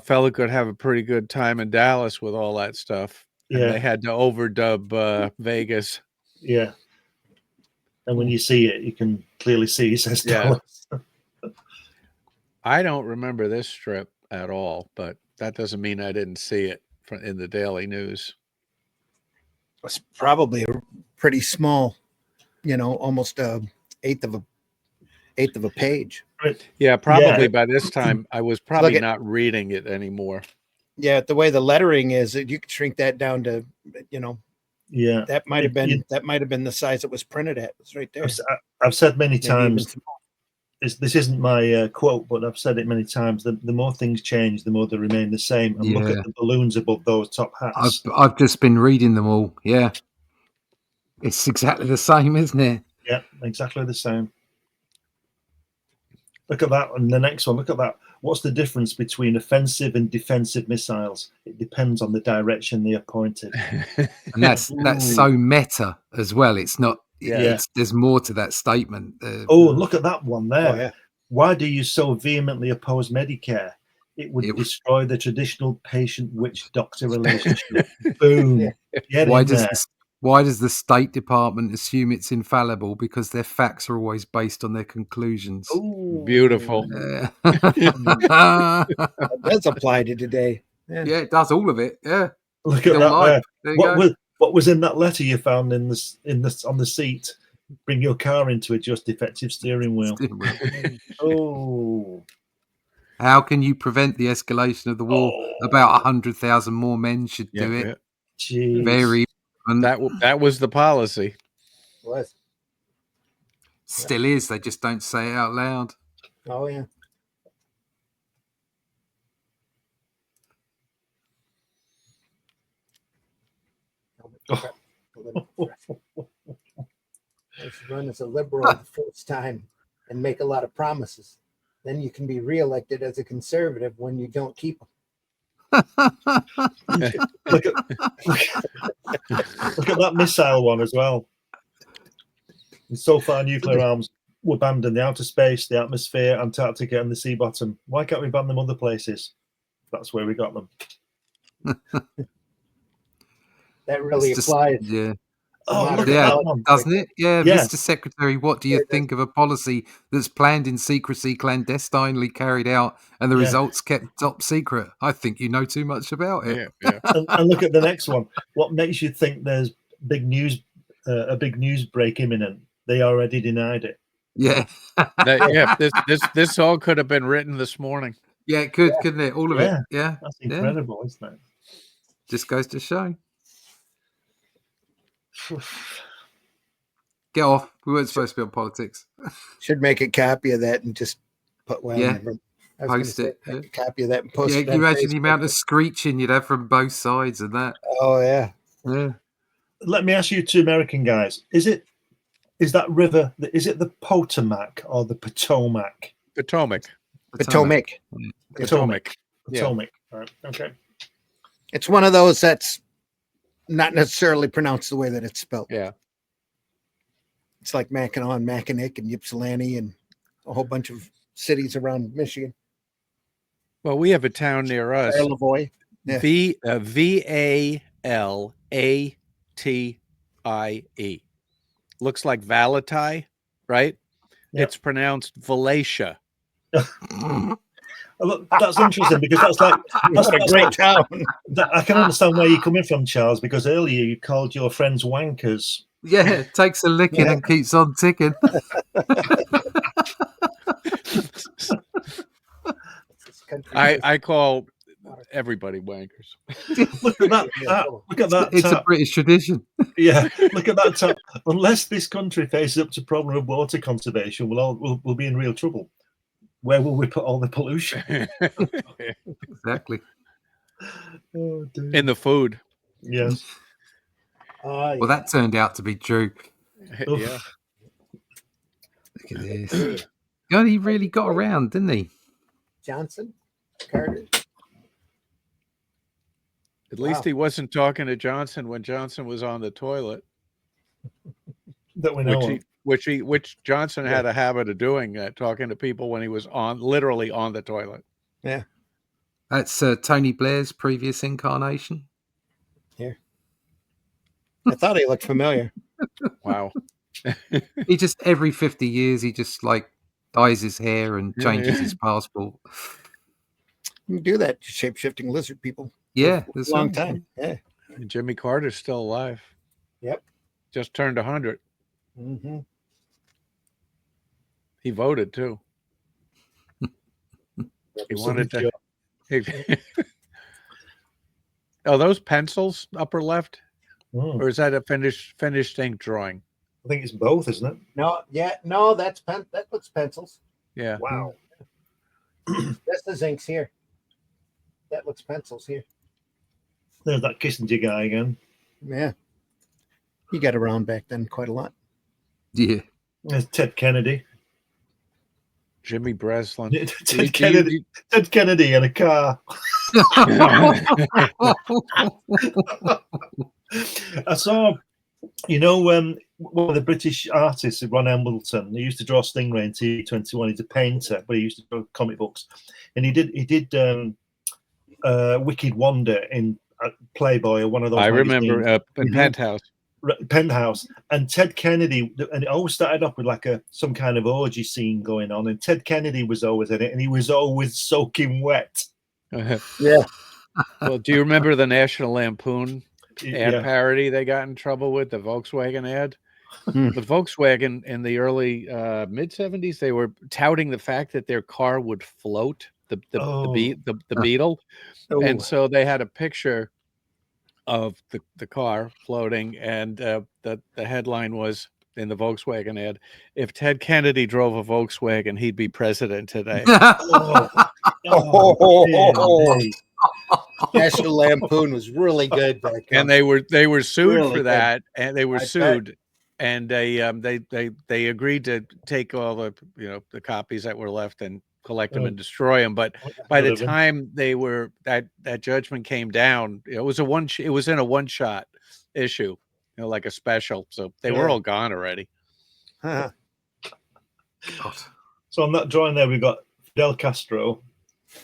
Speaker 3: fella could have a pretty good time in Dallas with all that stuff. And
Speaker 4: Yeah.
Speaker 3: they had to overdub Vegas.
Speaker 4: Yeah. And when you see it, you can clearly see he says Dallas.
Speaker 3: I don't remember this strip at all, but that doesn't mean I didn't see it in the Daily News.
Speaker 1: It's probably a pretty small, almost eighth of a page.
Speaker 3: Yeah, probably by this time I was probably not reading it anymore.
Speaker 1: Yeah, the way the lettering is, you could shrink that down to,
Speaker 4: yeah,
Speaker 1: that might have been the size it was printed at. It's right there.
Speaker 4: I've said many times. This isn't my quote, but I've said it many times. The more things change, the more they remain the same. And look at the balloons above those top hats.
Speaker 2: I've just been reading them all. Yeah, it's exactly the same, isn't it?
Speaker 4: Yeah, exactly the same. Look at that, and the next one. Look at that. What's the difference between offensive and defensive missiles? It depends on the direction they are pointed.
Speaker 2: And that's so meta as well. It's not.
Speaker 4: Yeah.
Speaker 2: There's more to that statement.
Speaker 4: Look at that one there.
Speaker 1: Oh, yeah.
Speaker 4: Why do you so vehemently oppose Medicare? It would destroy the traditional patient-witch-doctor relationship. Boom.
Speaker 1: Yeah.
Speaker 2: Why does the State Department assume it's infallible? Because their facts are always based on their conclusions.
Speaker 1: Ooh.
Speaker 3: Beautiful.
Speaker 1: That does apply to today.
Speaker 2: Yeah, it does, all of it. Yeah.
Speaker 4: Look at that there. What was in that letter you found on the seat? Bring your car into adjust defective steering wheel. Oh.
Speaker 2: How can you prevent the escalation of the war? About 100,000 more men should do it.
Speaker 4: Jeez.
Speaker 2: Very.
Speaker 3: That was the policy.
Speaker 1: Was.
Speaker 2: Still is. They just don't say it out loud.
Speaker 1: Oh, yeah. If you run as a liberal the first time and make a lot of promises, then you can be reelected as a conservative when you don't keep them.
Speaker 4: Look at that missile one as well. And so far, nuclear arms were banned in the outer space, the atmosphere, Antarctica, and the sea bottom. Why can't we ban them other places? That's where we got them.
Speaker 1: That really applies.
Speaker 2: Yeah.
Speaker 4: Oh, look at that one.
Speaker 2: Doesn't it? Yeah, Mr. Secretary, what do you think of a policy that's planned in secrecy, clandestinely carried out, and the results kept top secret? I think you know too much about it.
Speaker 3: Yeah.
Speaker 4: And look at the next one. What makes you think there's a big news break imminent? They already denied it.
Speaker 2: Yeah.
Speaker 3: This all could have been written this morning.
Speaker 2: Yeah, it could, couldn't it? All of it. Yeah.
Speaker 4: That's incredible, isn't it?
Speaker 2: Just goes to show. Get off. We weren't supposed to be on politics.
Speaker 1: Should make a copy of that and just put
Speaker 2: post it.
Speaker 1: Make a copy of that and post it.
Speaker 2: Can you imagine the amount of screeching you'd have from both sides and that?
Speaker 1: Oh, yeah.
Speaker 2: Yeah.
Speaker 4: Let me ask you two American guys. Is that river, is it the Potomac or the Potomac?
Speaker 3: Potomac.
Speaker 1: Potomac.
Speaker 4: Potomac. Potomac. All right. Okay.
Speaker 1: It's one of those that's not necessarily pronounced the way that it's spelled.
Speaker 3: Yeah.
Speaker 1: It's like Mackinac and Mackinac and Ypsilanti and a whole bunch of cities around Michigan.
Speaker 3: Well, we have a town near us.
Speaker 1: Lavoie. Yeah.
Speaker 3: Valatie. Looks like Valatie, right?
Speaker 4: Yep.
Speaker 3: It's pronounced Valatia.
Speaker 4: Look, that's interesting because that's like
Speaker 1: What a great town.
Speaker 4: I can understand where you're coming from, Charles, because earlier you called your friends wankers.
Speaker 2: Yeah, takes a licking and keeps on ticking.
Speaker 3: I call everybody wankers.
Speaker 4: Look at that tap. Look at that
Speaker 2: It's
Speaker 4: tap.
Speaker 2: a British tradition.
Speaker 4: Yeah, look at that tap. Unless this country faces up to problem of water conservation, we'll be in real trouble. Where will we put all the pollution?
Speaker 2: Exactly.
Speaker 4: Oh, dear.
Speaker 3: In the food.
Speaker 4: Yes.
Speaker 2: Well, that turned out to be true.
Speaker 3: Yeah.
Speaker 2: Look at this. God, he really got around, didn't he?
Speaker 1: Johnson, Carter.
Speaker 3: At least he wasn't talking to Johnson when Johnson was on the toilet.
Speaker 4: That we know
Speaker 3: which Johnson had a habit of doing, talking to people when he was literally on the toilet.
Speaker 1: Yeah.
Speaker 2: That's Tony Blair's previous incarnation.
Speaker 1: Here. I thought he looked familiar.
Speaker 3: Wow.
Speaker 2: He just, every 50 years, he just like dyes his hair and changes his passport.
Speaker 1: You can do that, shape-shifting lizard people.
Speaker 2: Yeah.
Speaker 1: For a long time. Yeah.
Speaker 3: Jimmy Carter's still alive.
Speaker 1: Yep.
Speaker 3: Just turned 100.
Speaker 1: Mm-hmm.
Speaker 3: He voted too. He wanted to. Oh, those pencils upper left, or is that a finished ink drawing?
Speaker 4: I think it's both, isn't it?
Speaker 1: No, that's that looks pencils.
Speaker 3: Yeah.
Speaker 4: Wow.
Speaker 1: This is inks here. That looks pencils here.
Speaker 4: There's that Kissinger guy again.
Speaker 1: Yeah. He got around back then quite a lot.
Speaker 2: Yeah.
Speaker 4: There's Ted Kennedy.
Speaker 3: Jimmy Breslin.
Speaker 4: Ted Kennedy in a car. I saw, one of the British artists, Ron Embleton, he used to draw Stingray in T21. He's a painter, but he used to draw comic books. And he did Wicked Wonder in Playboy or one of those.
Speaker 3: I remember in Penthouse.
Speaker 4: Penthouse, and Ted Kennedy, and it always started off with like some kind of orgy scene going on, and Ted Kennedy was always in it, and he was always soaking wet.
Speaker 1: Yeah.
Speaker 3: Well, do you remember the National Lampoon ad parody they got in trouble with, the Volkswagen ad? The Volkswagen in the early mid 70s, they were touting the fact that their car would float, the Beetle, and so they had a picture of the car floating, and the headline was in the Volkswagen ad, "If Ted Kennedy drove a Volkswagen, he'd be president today."
Speaker 1: National Lampoon was really good back then.
Speaker 3: And they were sued really for that, and they were sued, and they agreed to take all the the copies that were left and collect them and destroy them. But by the time they were that judgment came down, it was in a one-shot issue, like a special. So they were all gone already.
Speaker 1: Huh.
Speaker 4: So on that drawing there, we've got Fidel Castro.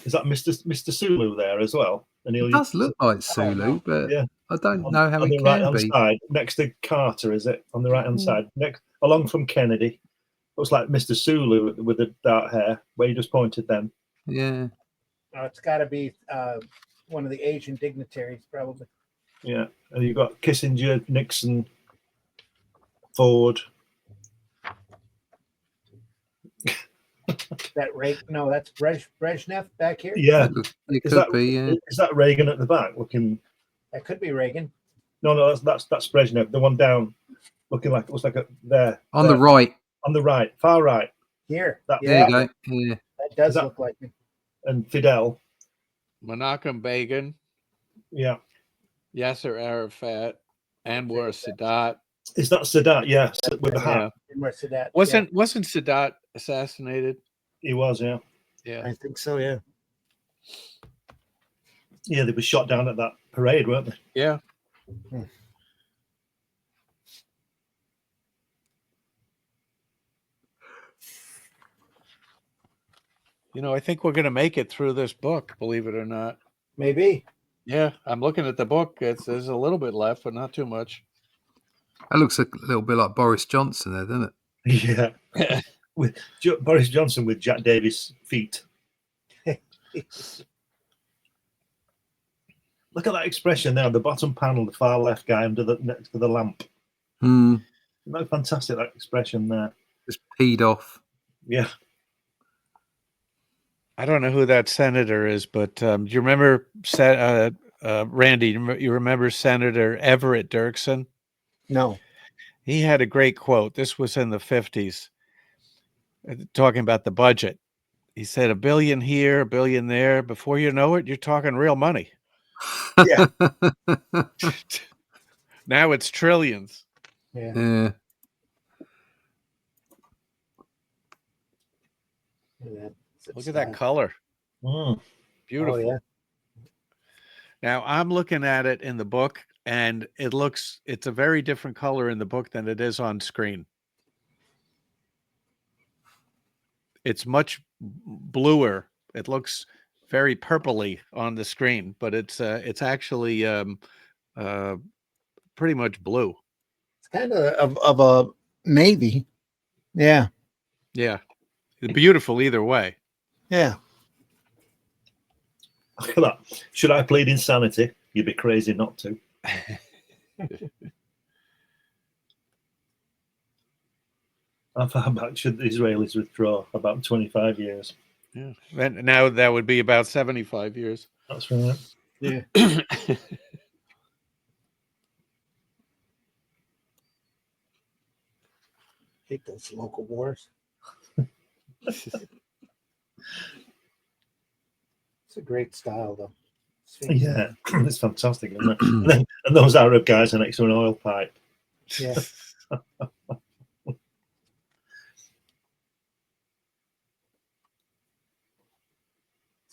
Speaker 4: Is that Mr. Sulu there as well? And
Speaker 2: it does look like Sulu, but I don't know how it can be.
Speaker 4: Side, next to Carter, is it? On the right-hand side, next along from Kennedy. Looks like Mr. Sulu with the dark hair, where you just pointed then.
Speaker 2: Yeah.
Speaker 1: It's got to be one of the Asian dignitaries, probably.
Speaker 4: Yeah, and you've got Kissinger, Nixon, Ford.
Speaker 1: That's Brezhnev back here.
Speaker 4: Yeah,
Speaker 2: it could be.
Speaker 4: Is that Reagan at the back looking?
Speaker 1: That could be Reagan.
Speaker 4: No, that's Brezhnev. The one down, looking like it looks like there.
Speaker 2: On the right.
Speaker 4: On the right, far right.
Speaker 1: Here.
Speaker 2: There you go. Yeah.
Speaker 1: That does look like me.
Speaker 4: And Fidel.
Speaker 3: Menachem Begin.
Speaker 4: Yeah.
Speaker 3: Yasser Arafat. Anwar Sadat.
Speaker 4: Is that Sadat? Yeah, with the hat.
Speaker 1: Anwar Sadat.
Speaker 3: Wasn't Sadat assassinated?
Speaker 4: He was, yeah.
Speaker 3: Yeah.
Speaker 1: I think so, yeah.
Speaker 4: Yeah, they were shot down at that parade, weren't they?
Speaker 3: Yeah. You know, I think we're going to make it through this book, believe it or not.
Speaker 1: Maybe.
Speaker 3: Yeah, I'm looking at the book. There's a little bit left, but not too much.
Speaker 2: That looks a little bit like Boris Johnson there, doesn't
Speaker 4: Yeah. With Boris Johnson with Jack Davis' feet. Look at that expression there on the bottom panel, the far left guy next to the lamp.
Speaker 2: it?
Speaker 4: Isn't that fantastic, that expression there?
Speaker 2: Just peed off.
Speaker 4: Yeah.
Speaker 3: I don't know who that senator is, but do you remember, Randy, you remember Senator Everett Dirksen?
Speaker 1: No.
Speaker 3: He had a great quote. This was in the 50s, talking about the budget. He said, $1 billion here, $1 billion there. Before you know it, you're talking real money.
Speaker 1: Yeah.
Speaker 3: Now it's trillions.
Speaker 1: Yeah.
Speaker 2: Yeah.
Speaker 3: Look at that color. Beautiful.
Speaker 1: Oh, yeah.
Speaker 3: Now I'm looking at it in the book, and it's a very different color in the book than it is on screen. It's much bluer. It looks very purpley on the screen, but it's actually pretty much blue.
Speaker 1: It's kind of a navy. Yeah.
Speaker 3: Yeah. Beautiful either way.
Speaker 1: Yeah.
Speaker 4: Look at that. Should I plead insanity? You'd be crazy not to. How far back should the Israelis withdraw? About 25 years.
Speaker 3: Yeah. And now that would be about 75 years.
Speaker 4: That's right.
Speaker 1: Yeah. Hate those local wars. It's a great style, though.
Speaker 4: Yeah, it's fantastic, isn't it? And those Arab guys are next to an oil pipe.
Speaker 1: Yeah. Is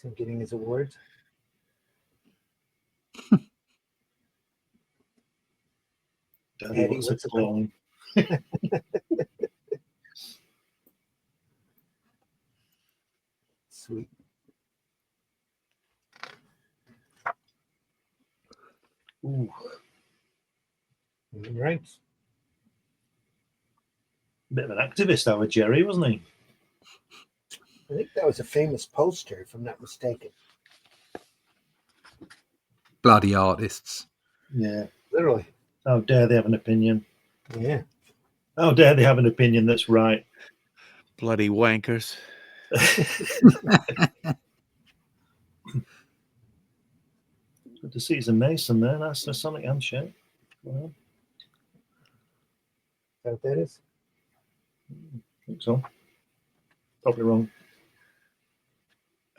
Speaker 1: he getting his awards?
Speaker 4: Daddy, what's it called?
Speaker 1: Sweet.
Speaker 4: Ooh.
Speaker 1: Right.
Speaker 4: Bit of an activist, our Jerry, wasn't he?
Speaker 1: I think that was a famous poster, if I'm not mistaken.
Speaker 2: Bloody artists.
Speaker 4: Yeah.
Speaker 1: Literally.
Speaker 4: How dare they have an opinion?
Speaker 1: Yeah.
Speaker 4: How dare they have an opinion that's right?
Speaker 3: Bloody wankers.
Speaker 4: Good to see it's a Mason there. That's the Sonic handshake. Well,
Speaker 1: is that what that is?
Speaker 4: I think so. Probably wrong.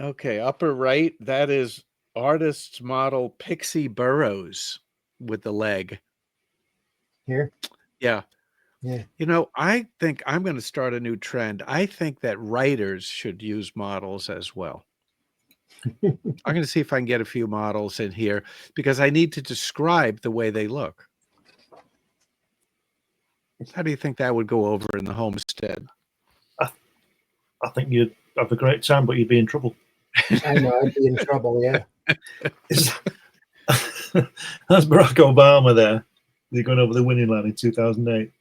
Speaker 3: Okay, upper right, that is artist's model Pixie Burrows with the leg.
Speaker 1: Here?
Speaker 3: Yeah.
Speaker 1: Yeah.
Speaker 3: You know, I think I'm going to start a new trend. I think that writers should use models as well. I'm going to see if I can get a few models in here because I need to describe the way they look. How do you think that would go over in the homestead?
Speaker 4: I think you'd have a great time, but you'd be in trouble.
Speaker 1: I know, I'd be in trouble, yeah.
Speaker 4: That's Barack Obama there. They're going over the winning line in 2008.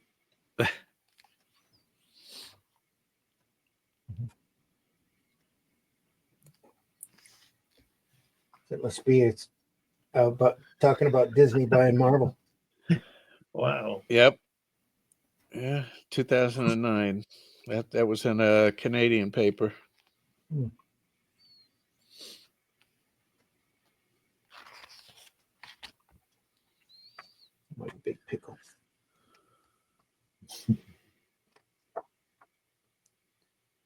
Speaker 1: It must be. It's but talking about Disney buying Marvel.
Speaker 4: Wow.
Speaker 3: Yep. Yeah, 2009. That was in a Canadian paper.
Speaker 1: My big pickle.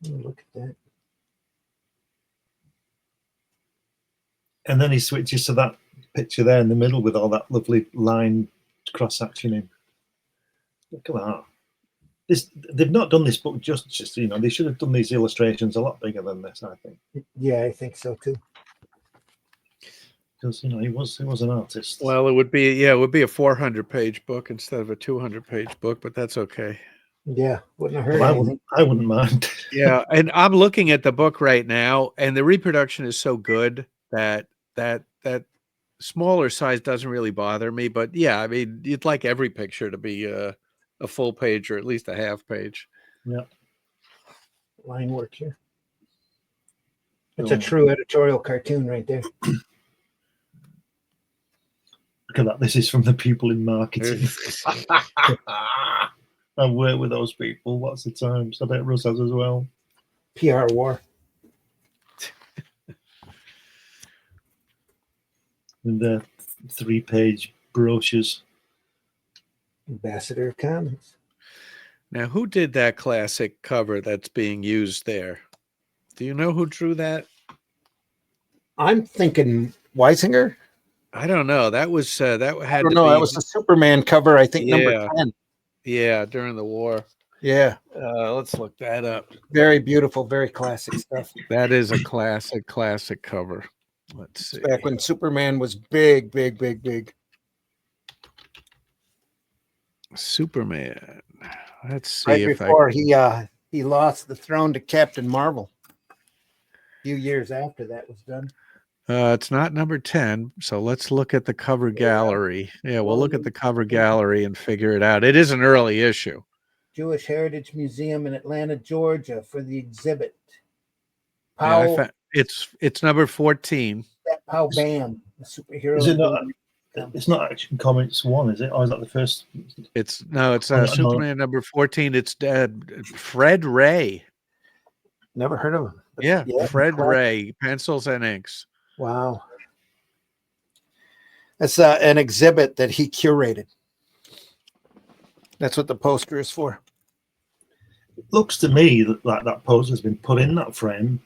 Speaker 1: Look at that.
Speaker 4: And then he switches to that picture there in the middle with all that lovely line cross section in. Look at that. They've not done this book just you know, they should have done these illustrations a lot bigger than this, I think.
Speaker 1: Yeah, I think so too.
Speaker 4: Because, you know, he was an artist.
Speaker 3: Well, it would be a 400-page book instead of a 200-page book, but that's okay.
Speaker 1: Yeah, wouldn't have heard
Speaker 4: Well,
Speaker 1: anything.
Speaker 4: I wouldn't mind.
Speaker 3: Yeah, and I'm looking at the book right now, and the reproduction is so good that smaller size doesn't really bother me. But yeah, I mean, you'd like every picture to be a full page or at least a half page.
Speaker 4: Yeah.
Speaker 1: Line work here. It's a true editorial cartoon right there.
Speaker 4: Look at that. This is from the people in marketing. I've worked with those people. What's the times? I bet Russ has as well.
Speaker 1: PR war.
Speaker 4: And the 3-page brochures.
Speaker 1: Ambassador of Comics.
Speaker 3: Now, who did that classic cover that's being used there? Do you know who drew that?
Speaker 1: I'm thinking Weisinger.
Speaker 3: I don't know. That was that had
Speaker 1: I don't
Speaker 3: to
Speaker 1: know.
Speaker 3: be.
Speaker 1: That was the Superman cover, I think, number 10.
Speaker 3: Yeah, during the war.
Speaker 1: Yeah.
Speaker 3: Let's look that up.
Speaker 1: Very beautiful, very classic stuff.
Speaker 3: That is a classic cover. Let's see.
Speaker 1: Back when Superman was big, big, big, big.
Speaker 3: Superman. Let's see
Speaker 1: Right
Speaker 3: if
Speaker 1: before he lost the throne to Captain Marvel. A few years after that was done.
Speaker 3: It's not number 10, so let's look at the cover gallery. Yeah, we'll look at the cover gallery and figure it out. It is an early issue.
Speaker 1: Jewish Heritage Museum in Atlanta, Georgia, for the exhibit.
Speaker 3: Yeah, it's number 14.
Speaker 1: That Pow Bam, the superhero.
Speaker 4: Is it not? It's not Action Comics 1, is it? Or is that the first?
Speaker 3: It's Superman number 14. It's Fred Ray.
Speaker 1: Never heard of him.
Speaker 3: Yeah, Fred Ray, pencils and inks.
Speaker 1: Wow. That's an exhibit that he curated. That's what the poster is for.
Speaker 4: It looks to me like that poster has been put in that frame.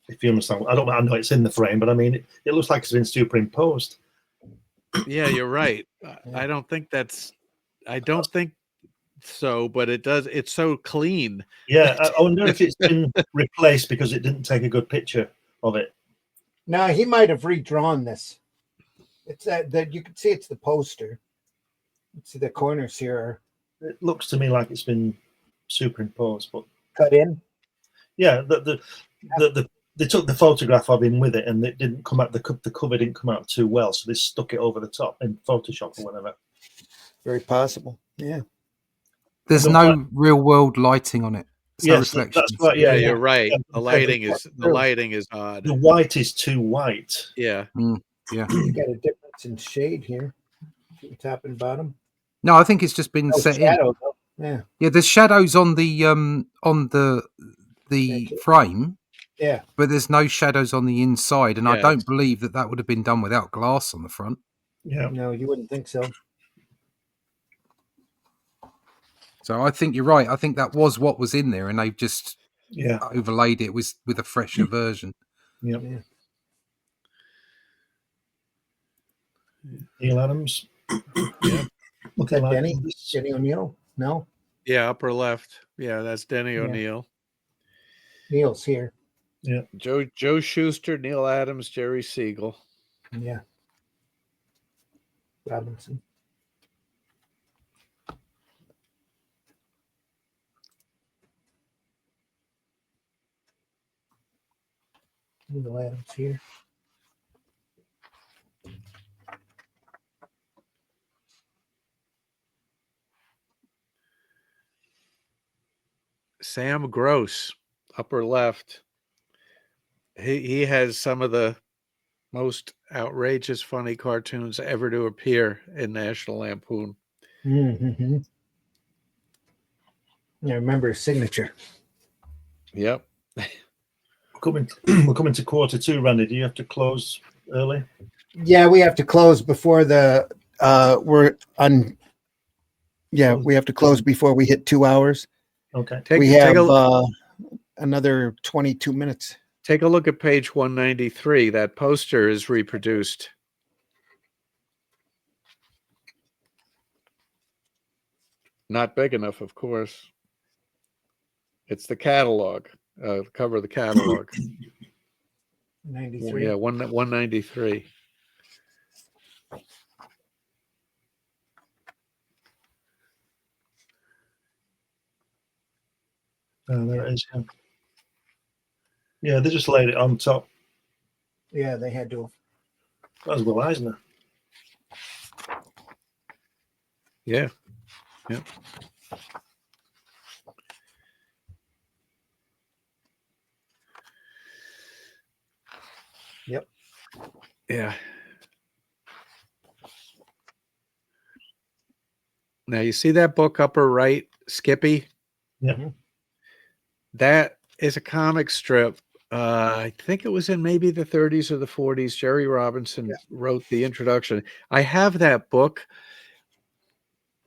Speaker 4: If you understand, I know it's in the frame, but I mean, it looks like it's been superimposed.
Speaker 3: Yeah, you're right. I don't think so, but it does. It's so clean.
Speaker 4: Yeah, I wonder if it's been replaced because it didn't take a good picture of it.
Speaker 1: No, he might have redrawn this. It's that you can see it's the poster. Let's see the corners here.
Speaker 4: It looks to me like it's been superimposed, but
Speaker 1: cut in.
Speaker 4: Yeah, they took the photograph of him with it, and it didn't come out. The cover didn't come out too well, so they stuck it over the top in Photoshop or whatever.
Speaker 1: Very possible. Yeah.
Speaker 2: There's no real world lighting on it.
Speaker 4: Yes, that's right.
Speaker 3: Yeah, you're right. The lighting is odd.
Speaker 4: The white is too white.
Speaker 3: Yeah.
Speaker 2: Yeah.
Speaker 1: You got a difference in shade here, top and bottom.
Speaker 2: No, I think it's just been set
Speaker 1: shadow,
Speaker 2: in.
Speaker 1: Yeah.
Speaker 2: Yeah, there's shadows on the frame.
Speaker 1: Yeah.
Speaker 2: But there's no shadows on the inside, and I don't believe that would have been done without glass on the front.
Speaker 4: Yeah.
Speaker 1: No, you wouldn't think so.
Speaker 2: So I think you're right. I think that was what was in there, and they've just overlaid it with a fresher version.
Speaker 4: Yep. Neil Adams.
Speaker 3: Yeah.
Speaker 1: Okay, like Denny O'Neil? No.
Speaker 3: Yeah, upper left. Yeah, that's Denny O'Neil.
Speaker 1: Neil's here.
Speaker 4: Yeah.
Speaker 3: Joe Shuster, Neil Adams, Jerry Siegel.
Speaker 1: Yeah. Robinson. Neil Adams here.
Speaker 3: Sam Gross, upper left. He has some of the most outrageous funny cartoons ever to appear in National Lampoon.
Speaker 1: Mm-hmm. I remember his signature.
Speaker 3: Yep.
Speaker 1: Mm-hmm.
Speaker 4: We're coming to quarter 2, Randy. Do you have to close early?
Speaker 1: Yeah, we have to close before the we have to close before we hit 2 hours.
Speaker 4: Okay.
Speaker 1: We have another 22 minutes.
Speaker 3: Take a look at page 193. That poster is reproduced. Not big enough, of course. It's the catalog, cover of the catalog.
Speaker 1: 93.
Speaker 3: Yeah, 193.
Speaker 4: Oh, there it is. Yeah. Yeah, they just laid it on top.
Speaker 1: Yeah, they had to.
Speaker 4: That was Will Eisner.
Speaker 3: Yeah. Yep.
Speaker 1: Yep.
Speaker 3: Yeah. Now you see that book upper right, Skippy?
Speaker 4: Yeah.
Speaker 3: That is a comic strip. I think it was in maybe the 30s or the 40s. Jerry Robinson wrote the introduction. I have that book.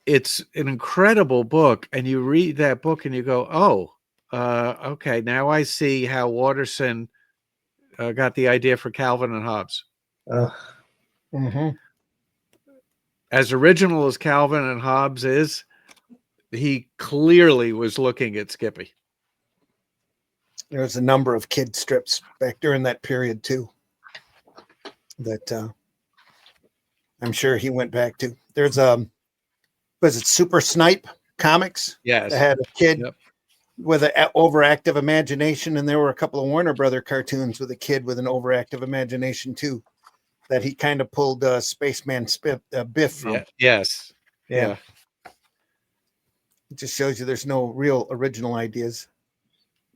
Speaker 3: It's an incredible book, and you read that book and you go, "Oh, okay, now I see how Watterson got the idea for Calvin and Hobbes." As original as Calvin and Hobbes is, he clearly was looking at Skippy.
Speaker 1: There was a number of kid strips back during that period too that I'm sure he went back to. There's was it Super Snipe Comics?
Speaker 3: Yes.
Speaker 1: That had a kid with an overactive imagination, and there were a couple of Warner Brother cartoons with a kid with an overactive imagination too, that he kind of pulled Spaceman Biff from.
Speaker 3: Yeah. Yes.
Speaker 1: Yeah. It just shows you there's no real original ideas.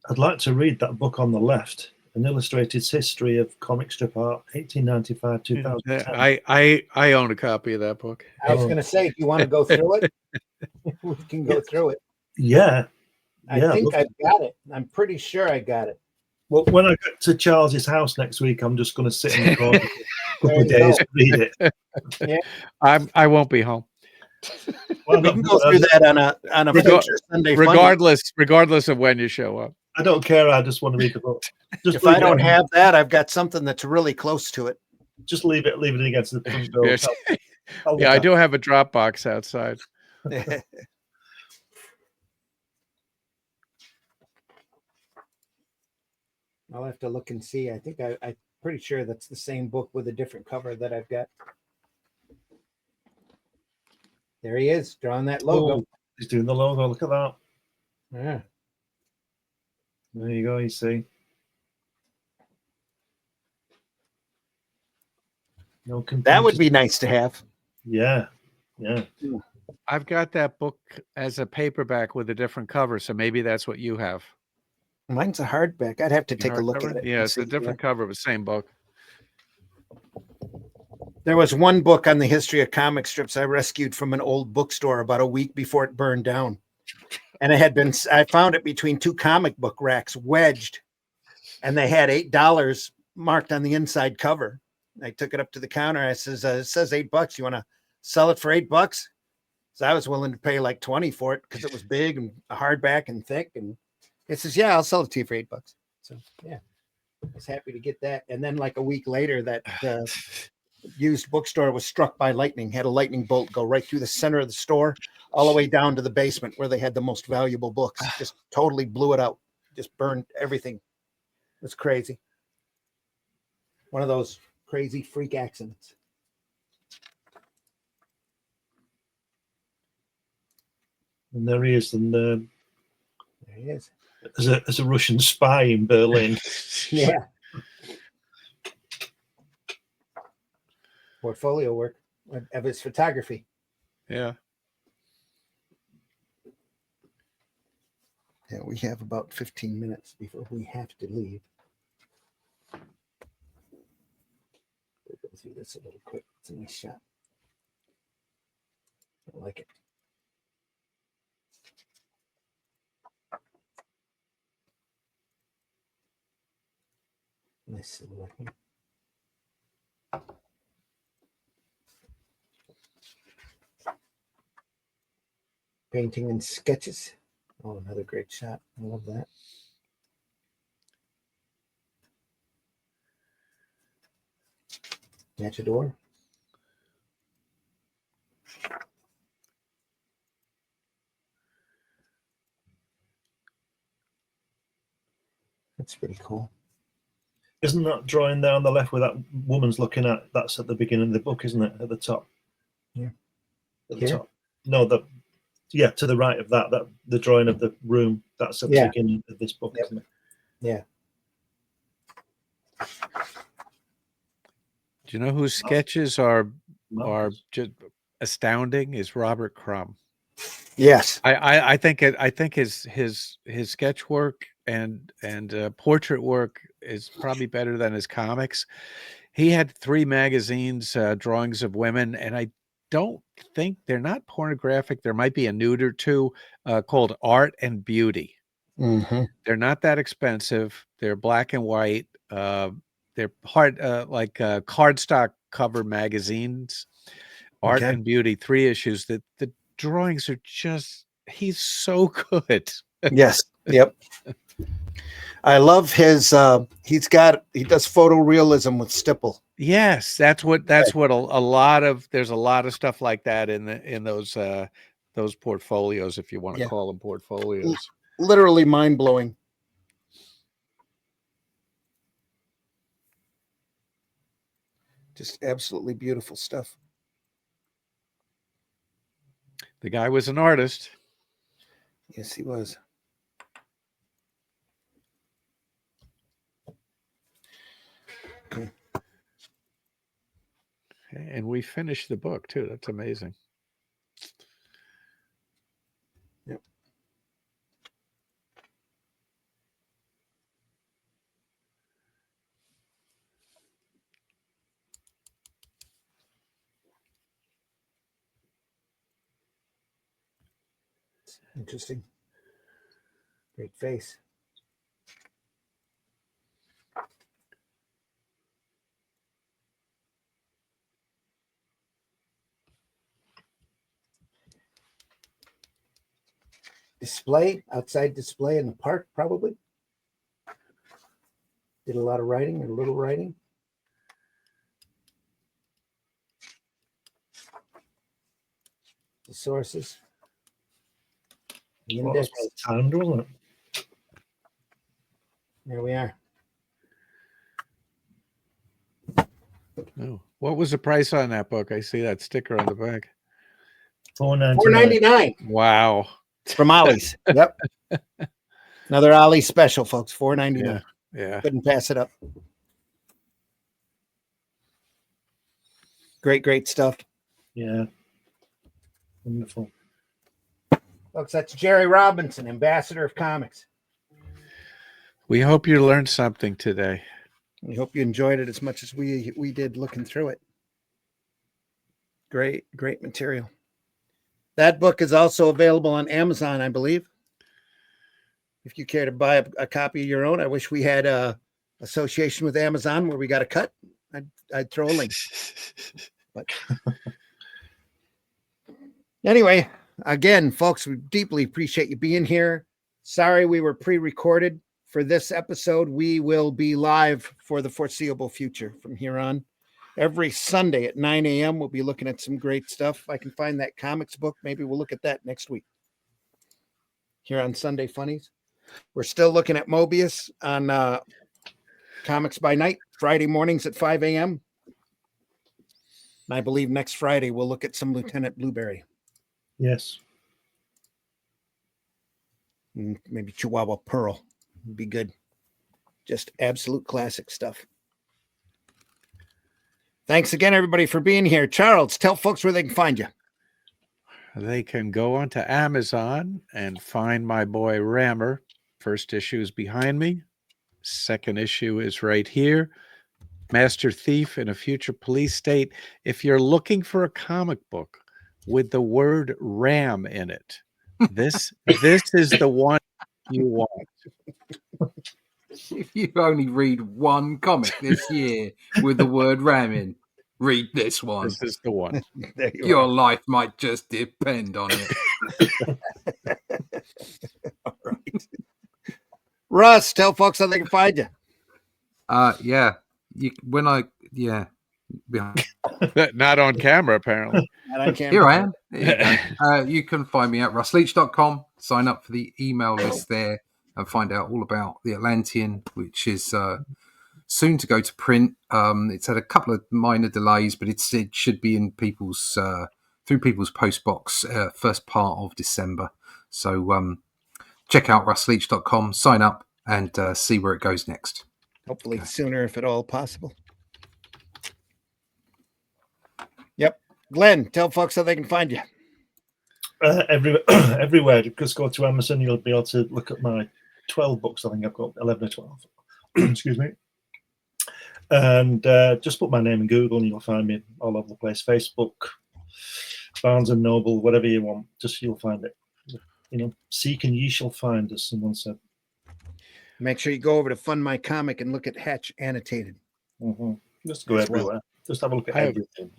Speaker 4: I'd like to read that book on the left, An Illustrated History of Comic Strip Art, 1895, 2010.
Speaker 3: I own a copy of that book.
Speaker 1: I was going to say, do you want to go through it? We can go through it.
Speaker 4: Yeah.
Speaker 1: I think I've got it. I'm pretty sure I got it.
Speaker 4: Well, when I get to Charles's house next week, I'm just going to sit in the corner for a couple of days and read it.
Speaker 1: Yeah.
Speaker 3: I won't be home.
Speaker 1: Well, we can go through that on a future Sunday.
Speaker 3: Regardless of when you show up.
Speaker 4: I don't care. I just want to read the book.
Speaker 1: If I don't have that, I've got something that's really close to it.
Speaker 4: Just leave it against the front door.
Speaker 3: Yes. Yeah, I do have a Dropbox outside.
Speaker 1: I'll have to look and see. I think I'm pretty sure that's the same book with a different cover that I've got. There he is, drawing that logo.
Speaker 4: Oh, he's doing the logo. Look at that.
Speaker 1: Yeah.
Speaker 4: There you go. You see. No,
Speaker 1: that would be nice to have.
Speaker 4: Yeah. Yeah.
Speaker 3: I've got that book as a paperback with a different cover, so maybe that's what you have.
Speaker 1: Mine's a hardback. I'd have to take a look at it.
Speaker 3: Yeah, it's a different cover of the same book.
Speaker 1: There was one book on the history of comic strips I rescued from an old bookstore about a week before it burned down. And I found it between two comic book racks wedged, and they had $8 marked on the inside cover. I took it up to the counter. I says, it says $8. You want to sell it for $8? So I was willing to pay like 20 for it because it was big and a hardback and thick. And it says, yeah, I'll sell it to you for $8. So yeah, I was happy to get that. And then like a week later, that used bookstore was struck by lightning, had a lightning bolt go right through the center of the store, all the way down to the basement where they had the most valuable books. Just totally blew it out. Just burned everything. It was crazy. One of those crazy freak accidents.
Speaker 4: And there he is. And
Speaker 1: there he is.
Speaker 4: As a Russian spy in Berlin.
Speaker 1: Yeah. Portfolio work of his photography.
Speaker 3: Yeah.
Speaker 1: Yeah, we have about 15 minutes before we have to leave. We'll go through this a little quick. It's a nice shot. I like it. Nice silhouette here. Painting and sketches. Oh, another great shot. I love that. Matador. That's pretty cool.
Speaker 4: Isn't that drawing there on the left where that woman's looking at? That's at the beginning of the book, isn't it? At the top.
Speaker 1: Yeah.
Speaker 4: At the top. No, to the right of that the drawing of the room. That's at the beginning of this book, isn't it?
Speaker 1: Yeah.
Speaker 3: Do you know whose sketches are just astounding? Is Robert Crumb.
Speaker 1: Yes,
Speaker 3: I think his sketch work and portrait work is probably better than his comics. He had 3 magazines, drawings of women, and I don't think they're not pornographic. There might be a nude or two, called Art and Beauty.
Speaker 1: Mm-hmm.
Speaker 3: They're not that expensive. They're black and white. They're hard, like cardstock cover magazines. Art and Beauty, 3 issues. The drawings are just, he's so good.
Speaker 1: Yes. Yep. I love his he does photorealism with stipple.
Speaker 3: Yes, that's what a lot of, there's a lot of stuff like that in those portfolios, if you want to call them portfolios.
Speaker 1: Literally mind-blowing. Just absolutely beautiful stuff.
Speaker 3: The guy was an artist.
Speaker 1: Yes, he was. Okay.
Speaker 3: And we finished the book too. That's amazing.
Speaker 1: Yep. Interesting. Great face. Outside display in the park, probably. Did a lot of writing, or a little writing. The sources. The index.
Speaker 4: Timed, wasn't it?
Speaker 1: There we are.
Speaker 3: Oh, what was the price on that book? I see that sticker on the back.
Speaker 1: $4.99.
Speaker 3: Wow.
Speaker 1: It's from Ollie's. Yep. Another Ollie's special, folks. $4.99.
Speaker 3: Yeah.
Speaker 1: Couldn't pass it up. Great stuff.
Speaker 4: Yeah. Wonderful.
Speaker 1: Folks, that's Jerry Robinson, ambassador of comics.
Speaker 3: We hope you learned something today.
Speaker 1: We hope you enjoyed it as much as we did looking through it. Great material. That book is also available on Amazon, I believe. If you care to buy a copy of your own, I wish we had a association with Amazon where we got a cut. I'd throw a link. But anyway, again, folks, we deeply appreciate you being here. Sorry we were pre-recorded for this episode. We will be live for the foreseeable future from here on. Every Sunday at 9 a.m. we'll be looking at some great stuff. If I can find that comics book, maybe we'll look at that next week here on Sunday Funnies. We're still looking at Mobius on Comics by Night, Friday mornings at 5 a.m. And I believe next Friday we'll look at some Lieutenant Blueberry.
Speaker 4: Yes.
Speaker 1: And maybe Chihuahua Pearl would be good. Just absolute classic stuff. Thanks again, everybody, for being here. Charles, tell folks where they can find you.
Speaker 3: They can go onto Amazon and find my boy Rammer. First issue is behind me. Second issue is right here. Master Thief in a Future Police State. If you're looking for a comic book with the word Ram in it, this is the one you want.
Speaker 2: If you only read one comic this year with the word Ram in, read this one.
Speaker 3: This is the one.
Speaker 2: Your life might just depend on it.
Speaker 1: All right. Russ, tell folks how they can find you.
Speaker 2: Yeah.
Speaker 3: Not on camera, apparently.
Speaker 1: Not on camera.
Speaker 2: Here I am. You can find me at russleach.com. Sign up for the email list there and find out all about The Atlantean, which is soon to go to print. It's had a couple of minor delays, but it should be in people's through people's post box first part of December. So check out russleach.com, sign up, and see where it goes next.
Speaker 1: Hopefully sooner, if at all possible. Yep. Glenn, tell folks how they can find you.
Speaker 4: Everywhere. Just go to Amazon. You'll be able to look at my 12 books. I think I've got 11 or 12. Excuse me. And just put my name in Google and you'll find me all over the place. Facebook, Barnes and Noble, whatever you want. Just you'll find it. Seek and ye shall find, as someone said.
Speaker 1: Make sure you go over to Fund My Comic and look at Hatch Annotated.
Speaker 4: Mm-hmm. Just go everywhere. Just have a look at everything.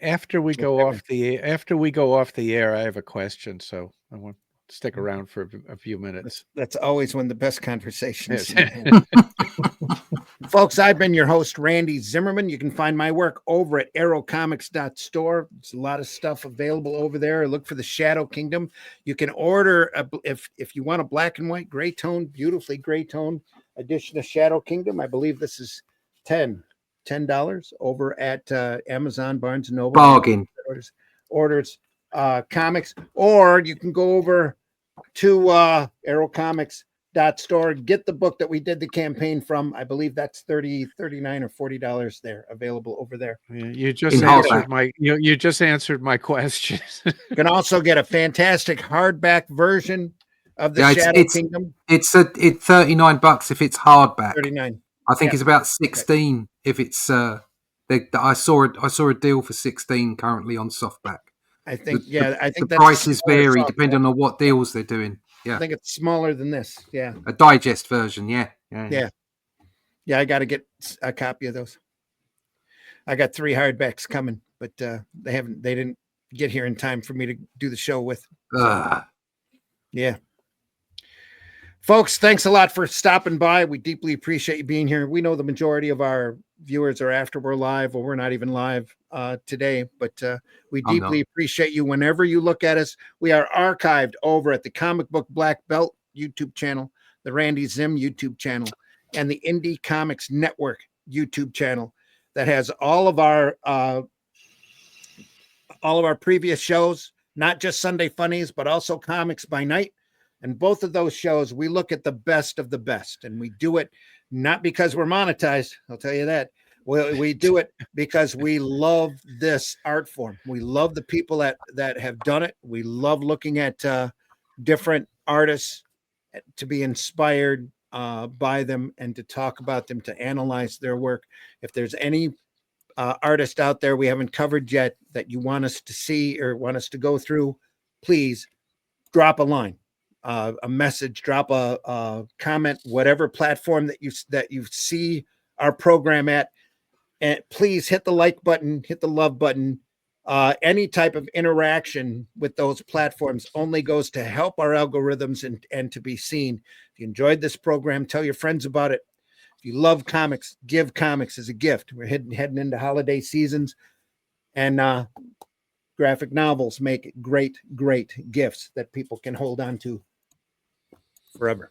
Speaker 3: After we go off the air, I have a question, so I want to stick around for a few minutes.
Speaker 1: That's always one of the best conversations. Folks, I've been your host, Randy Zimmerman. You can find my work over at arrowcomics.store. There's a lot of stuff available over there. Look for the Shadow Kingdom. You can order, if you want a black and white, gray tone, beautifully gray tone edition of Shadow Kingdom. I believe this is $10 over at Amazon, Barnes and Noble.
Speaker 2: Bargain.
Speaker 1: Orders comics, or you can go over to arrowcomics.store, get the book that we did the campaign from. I believe that's $39 or $40 there, available over there.
Speaker 3: You just answered my question.
Speaker 1: You can also get a fantastic hardback version of the Shadow Kingdom.
Speaker 2: It's $39 if it's hardback.
Speaker 1: 39.
Speaker 2: I think it's about 16 if it's I saw a deal for 16 currently on softback.
Speaker 1: I think the
Speaker 2: prices vary depending on what deals they're doing. Yeah.
Speaker 1: I think it's smaller than this. Yeah.
Speaker 2: A digest version, yeah.
Speaker 1: Yeah, I got to get a copy of those. I got 3 hardbacks coming, but they didn't get here in time for me to do the show with. So, yeah. Folks, thanks a lot for stopping by. We deeply appreciate you being here. We know the majority of our viewers are after we're live, or we're not even live today, but we deeply appreciate you whenever you look at us. We are archived over at the Comic Book Black Belt YouTube channel, the Randy Zim YouTube channel, and the Indie Comics Network YouTube channel that has all of our previous shows, not just Sunday Funnies, but also Comics by Night. And both of those shows, we look at the best of the best, and we do it not because we're monetized. I'll tell you that. We do it because we love this art form. We love the people that have done it. We love looking at different artists, to be inspired by them and to talk about them, to analyze their work. If there's any artist out there we haven't covered yet that you want us to see or want us to go through, please drop a line. A message, drop a comment, whatever platform that you see our program at, and please hit the like button, hit the love button. Any type of interaction with those platforms only goes to help our algorithms and to be seen. If you enjoyed this program, tell your friends about it. If you love comics, give comics as a gift. We're heading into holiday seasons, and graphic novels make great gifts that people can hold on to forever.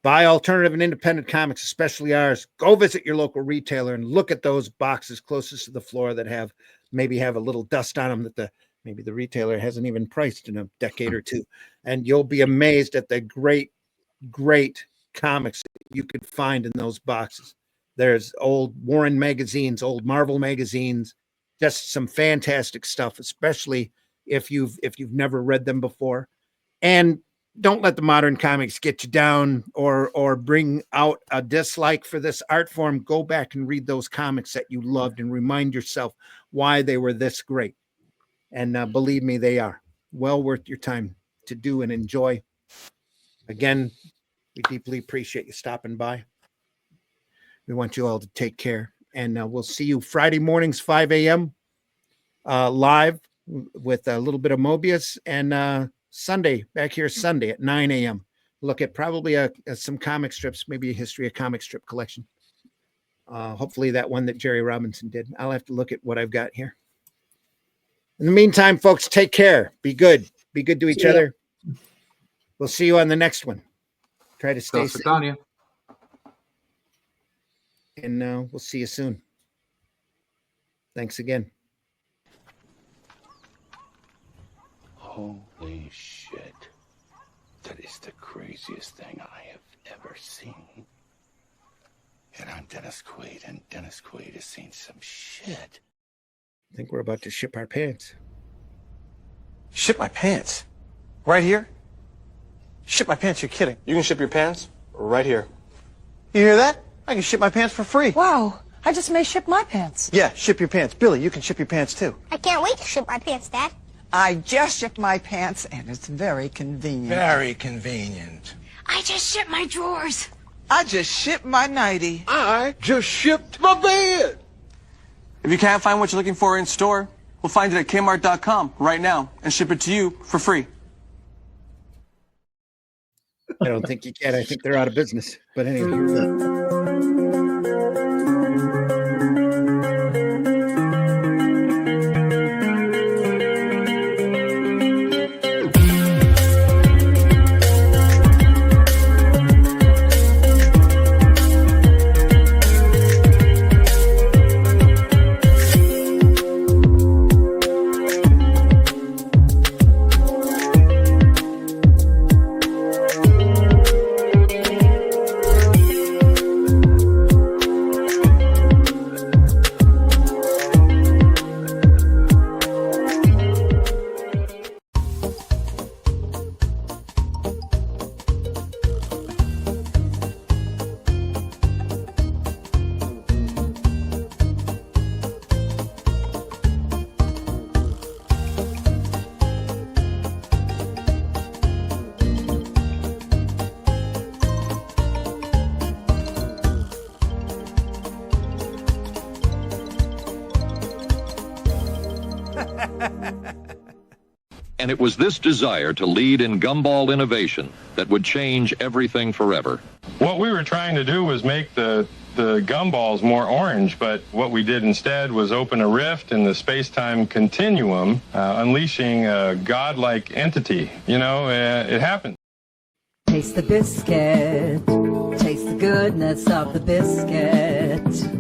Speaker 1: Buy alternative and independent comics, especially ours. Go visit your local retailer and look at those boxes closest to the floor that maybe have a little dust on them that maybe the retailer hasn't even priced in a decade or two. And you'll be amazed at the great comics that you could find in those boxes. There's old Warren magazines, old Marvel magazines, just some fantastic stuff, especially if you've never read them before. And don't let the modern comics get you down or bring out a dislike for this art form. Go back and read those comics that you loved and remind yourself why they were this great. And believe me, they are well worth your time to do and enjoy. Again, we deeply appreciate you stopping by. We want you all to take care. And we'll see you Friday mornings, 5 a.m. Live with a little bit of Mobius, and Sunday, back here Sunday at 9 a.m. Look at probably some comic strips, maybe a history of comic strip collection. Hopefully that one that Jerry Robinson did. I'll have to look at what I've got here. In the meantime, folks, take care. Be good. Be good to each other. We'll see you on the next one. Try to stay safe. And we'll see you soon. Thanks again.
Speaker 6: Holy shit. That is the craziest thing I have ever seen. And I'm Dennis Quaid, and Dennis Quaid has seen some shit.
Speaker 1: I think we're about to ship our pants.
Speaker 9: Ship my pants? Right here? Ship my pants? You're kidding. You can ship your pants right here. You hear that? I can ship my pants for free.
Speaker 10: Wow. I just may ship my pants.
Speaker 9: Yeah, ship your pants. Billy, you can ship your pants too.
Speaker 11: I can't wait to ship my pants, Dad.
Speaker 10: I just shipped my pants, and it's very convenient.
Speaker 9: Very convenient.
Speaker 7: I just shipped my drawers.
Speaker 10: I just shipped my nightie.
Speaker 9: I just shipped my bed. If you can't find what you're looking for in store, we'll find it at Kmart.com right now and ship it to you for free.
Speaker 1: I don't think you can. I think they're out of business. But anyway.
Speaker 12: And it was this desire to lead in gumball innovation that would change everything forever.
Speaker 13: What we were trying to do was make the gumballs more orange, but what we did instead was open a rift in the space-time continuum, unleashing a godlike entity. You know, it happened.
Speaker 14: Taste the biscuit. Taste the goodness of the biscuit.